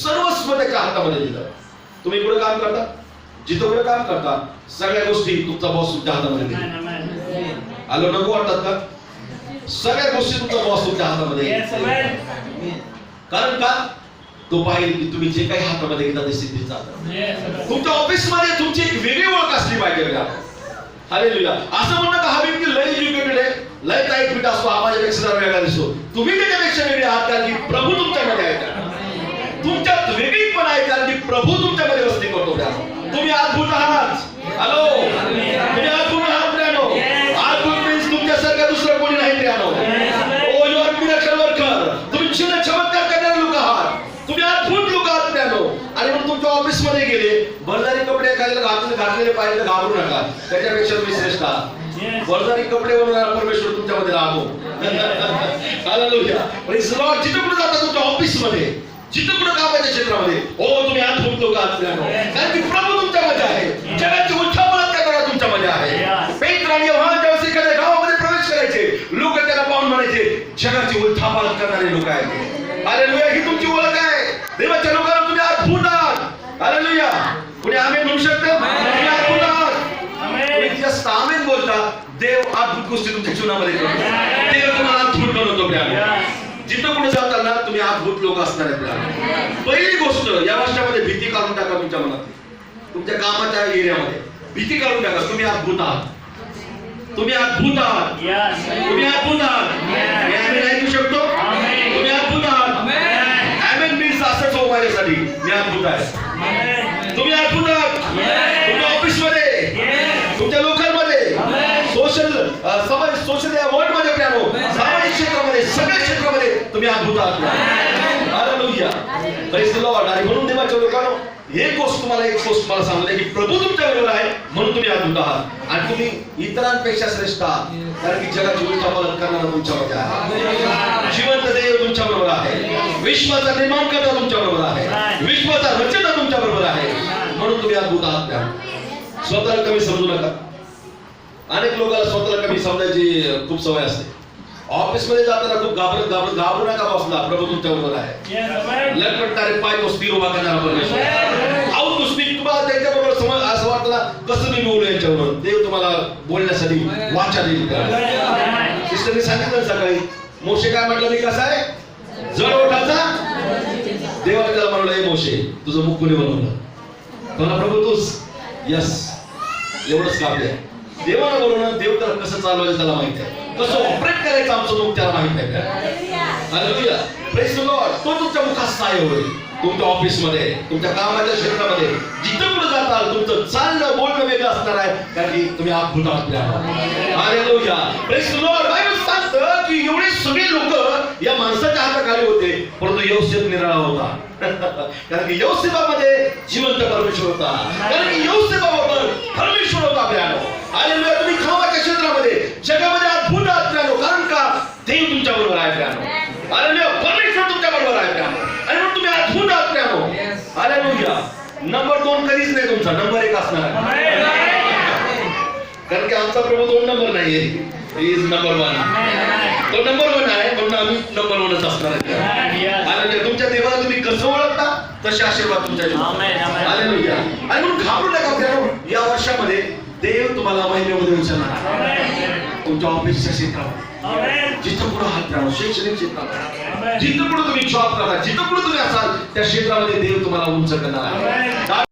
सर्वस्व त्याच्या हातामध्ये दिलं. तुम्ही पुढे काम करता, जिथं पुढे काम करता, सगळ्या गोष्टी तुमचा बॉस तुमच्या हातामध्ये दिली. आलो, नको वाटतात का? सगळ्या गोष्टी तुमचा बॉस तुमच्या हातामध्ये. कारण का, तो पाहिजे की तुम्ही जे काही हातामध्ये घेता ते सिद्धीत जातं. तुमच्या ऑफिस मध्ये तुमची एक वेगळी ओळख असली पाहिजे बघा. हालेलुया. असं म्हणणं का हा व्यक्ती लय एज्युकेटेड आहे, लय टाईट फिट असतो, हा माझ्यापेक्षा जरा वेगळा दिसतो. तुम्ही त्याच्यापेक्षा वेगळे आहात, कारण की प्रभू तुमच्यामध्ये आहे. तुमच्यात वेगळीपण आहे, कारण की प्रभू तुमच्यामध्ये वस्ती करतो. तुम्ही अद्भुत आहात. हॅलो, तुम्ही अद्भुत आहात प्रियानो. अद्भुत मीन्स तुमच्यासारखा दुसरा कोणी नाही प्रियानो. ओ यू आर मिरेकल वर्कर. तुम्ही चमत्कार करणारे लोक आहात. तुम्ही अद्भुत लोक आहात प्रियानो. आणि मग तुमच्या ऑफिस मध्ये गेले, बरदारी कपडे घातलेले पाहिजे, घाबरू नका, त्याच्यापेक्षा तुम्ही श्रेष्ठ आहात. बरदारी कपडे बनवणारा परमेश्वर तुमच्यामध्ये राहतो. हालेलुया. Praise the Lord. जिथे कुठे जाता तुमच्या ऑफिस मध्ये, जिथे कुठे कामाच्या क्षेत्रामध्ये, हो तुम्ही अद्भुत लोक आहात प्रियानो, कारण की प्रभू तुमच्यामध्ये आहे. जगाची उलथापालथ करणारा तुमच्यामध्ये आहे. पेत्र आणि योहान जेव्हा एखाद्या गावामध्ये प्रवेश करायचे, लोक त्याला पाहून म्हणायचे जगाची उलथापालथ करणारे लोक आहेत. हालेलुया. ही तुमची ओळख आहे. देवाच्या लोकांना तुम्ही अद्भुत आहात. हालेलुया. कुणी आमेन म्हणू शकतं? तुम्ही अद्भुत आहात. तुम्ही जास्त आमेन बोलता, देव अद्भुत गोष्टी तुमच्या जीवनामध्ये करतो. देव तुम्हाला अद्भुत बनवतो प्रियानो. जिथं कुठे जाताना तुम्ही अद्भुत लोक असणार आहेत. पहिली गोष्ट, या वर्षामध्ये भीती काढून टाका तुमच्या मनात. तुमच्या कामाच्या एरियामध्ये भीती काढून टाका. तुम्ही अद्भुत आहात. तुम्ही अद्भुत आहात. तुम्ही अद्भुत आहात. मी आमेन ऐकू शकतो. तुम्ही अद्भुत आहात. आमेन मीन्स असंच हो माझ्यासाठी, मी अद्भुत आहे. तुम्ही अद्भुत आहात. तुमच्या ऑफिसमध्ये, तुमच्या लोकांमध्ये, सोशल वर्ल्ड मध्ये प्रियानो, सामाजिक क्षेत्रामध्ये, सगळ्या क्षेत्रामध्ये तुम्ही अद्भुत आहात. हालेलुया. Praise the Lord. आणि म्हणून देवाच्या लोकांनो, एक गोष्ट मला सांगू की प्रभू तुमच्या बरोबर आहे, म्हणून तुम्ही अद्भुत आहात. आणि तुम्ही इतरांपेक्षा श्रेष्ठ आहात, कारण की जगाची उलथापालथ करणारा तुमच्यामध्ये आहे. जिवंत देव तुमच्या बरोबर आहे. विश्वाचा निर्माण करता तुमच्या बरोबर आहे. विश्वाचा रचना तुमच्या बरोबर आहे, म्हणून तुम्ही अद्भुत आहात. स्वतःला कमी समजू नका. अनेक लोकांना स्वतःला कमी समजायची खूप सवय असते. ऑफिस मध्ये जाताना खूप घाबरू नका बॉसला, प्रभू तुमच्या बरोबर आहे. लटपटणारे पाय तो स्थिर उभा करणारा परमेश्वर. Out to speak. तुम्हाला त्यांच्या बरोबर समज असं वाटलं कसं मी बोलू यांच्याबरोबर, देव तुम्हाला बोलण्यासाठी वाचा देईल. सिस्टरने सांगितलं सकाळी, मोशे काय म्हटलं, मी कसा आहे, जड ओठाचा देवाने त्याला म्हणलं, हे मोशे तुझं मुख कोणी बनवलं? मला प्रभू तूच. यस, एवढंच काम आहे. देवाला बोलवणं, देव त्याला कसं चालवायचं त्याला माहित आहे, कसं ऑपरेट करायचं आमचं मुख त्याला माहित आहे. हालेलुया, प्रेज द लॉर्ड. तो तुमच्या मुखात सहाय्य होईल. तुमच्या ऑफिसमध्ये, तुमच्या कामाच्या क्षेत्रामध्ये जिथं कुठे जाताल तुमचं चालणं बोलणं वेगळं असणार आहे, कारण की तुम्ही अद्भुत आहात. Hallelujah, praise the Lord. Bible सांगतं की एवढे सगळे लोक या माणसाच्या हाताखाली होते, परंतु योसेफ निराळा होता. कारण की योसेफामध्ये जिवंत परमेश्वर होता, कारण की योसेफाबरोबर परमेश्वर होता. प्रियानो, हालेलुया. तुम्ही कामाच्या क्षेत्रामध्ये जगामध्ये अद्भुत आहात प्रियानो, कारण का देव तुमच्या बरोबर आहे प्रियानो. हालेलुया, परमेश्वर तुमच्या बरोबर आहे प्रियानो, आणि म्हणून तुम्ही अद्भुत आहात प्रियानो. हालेलुया. नंबर 2 कधीच नाही तुमचा, नंबर 1 असणार आहे. कारण की आमचा प्रभू 2 नंबर नाहीये, ही इज नंबर 1. तो नंबर 1 आहे, म्हणून आम्ही नंबर 1च असणार आहे. हालेलुया. तुमच्या देवाला तुम्ही कसं ओळखता तसे आशीर्वाद तुमच्या जीवनात. हालेलुया. आणि म्हणून घाबरू नका प्रियानो, या वर्षामध्ये देव तुम्हाला महिन्यामध्ये उचलणार आहे. तुमच्या ऑफिसच्या क्षेत्रामध्ये, जिथं पुढे हात प्रियानो, शैक्षणिक क्षेत्रामध्ये, जिथं पुढे तुम्ही जॉब करता, जिथं पुढे तुम्ही असाल त्या क्षेत्रामध्ये देव तुम्हाला उंच करणार आहे.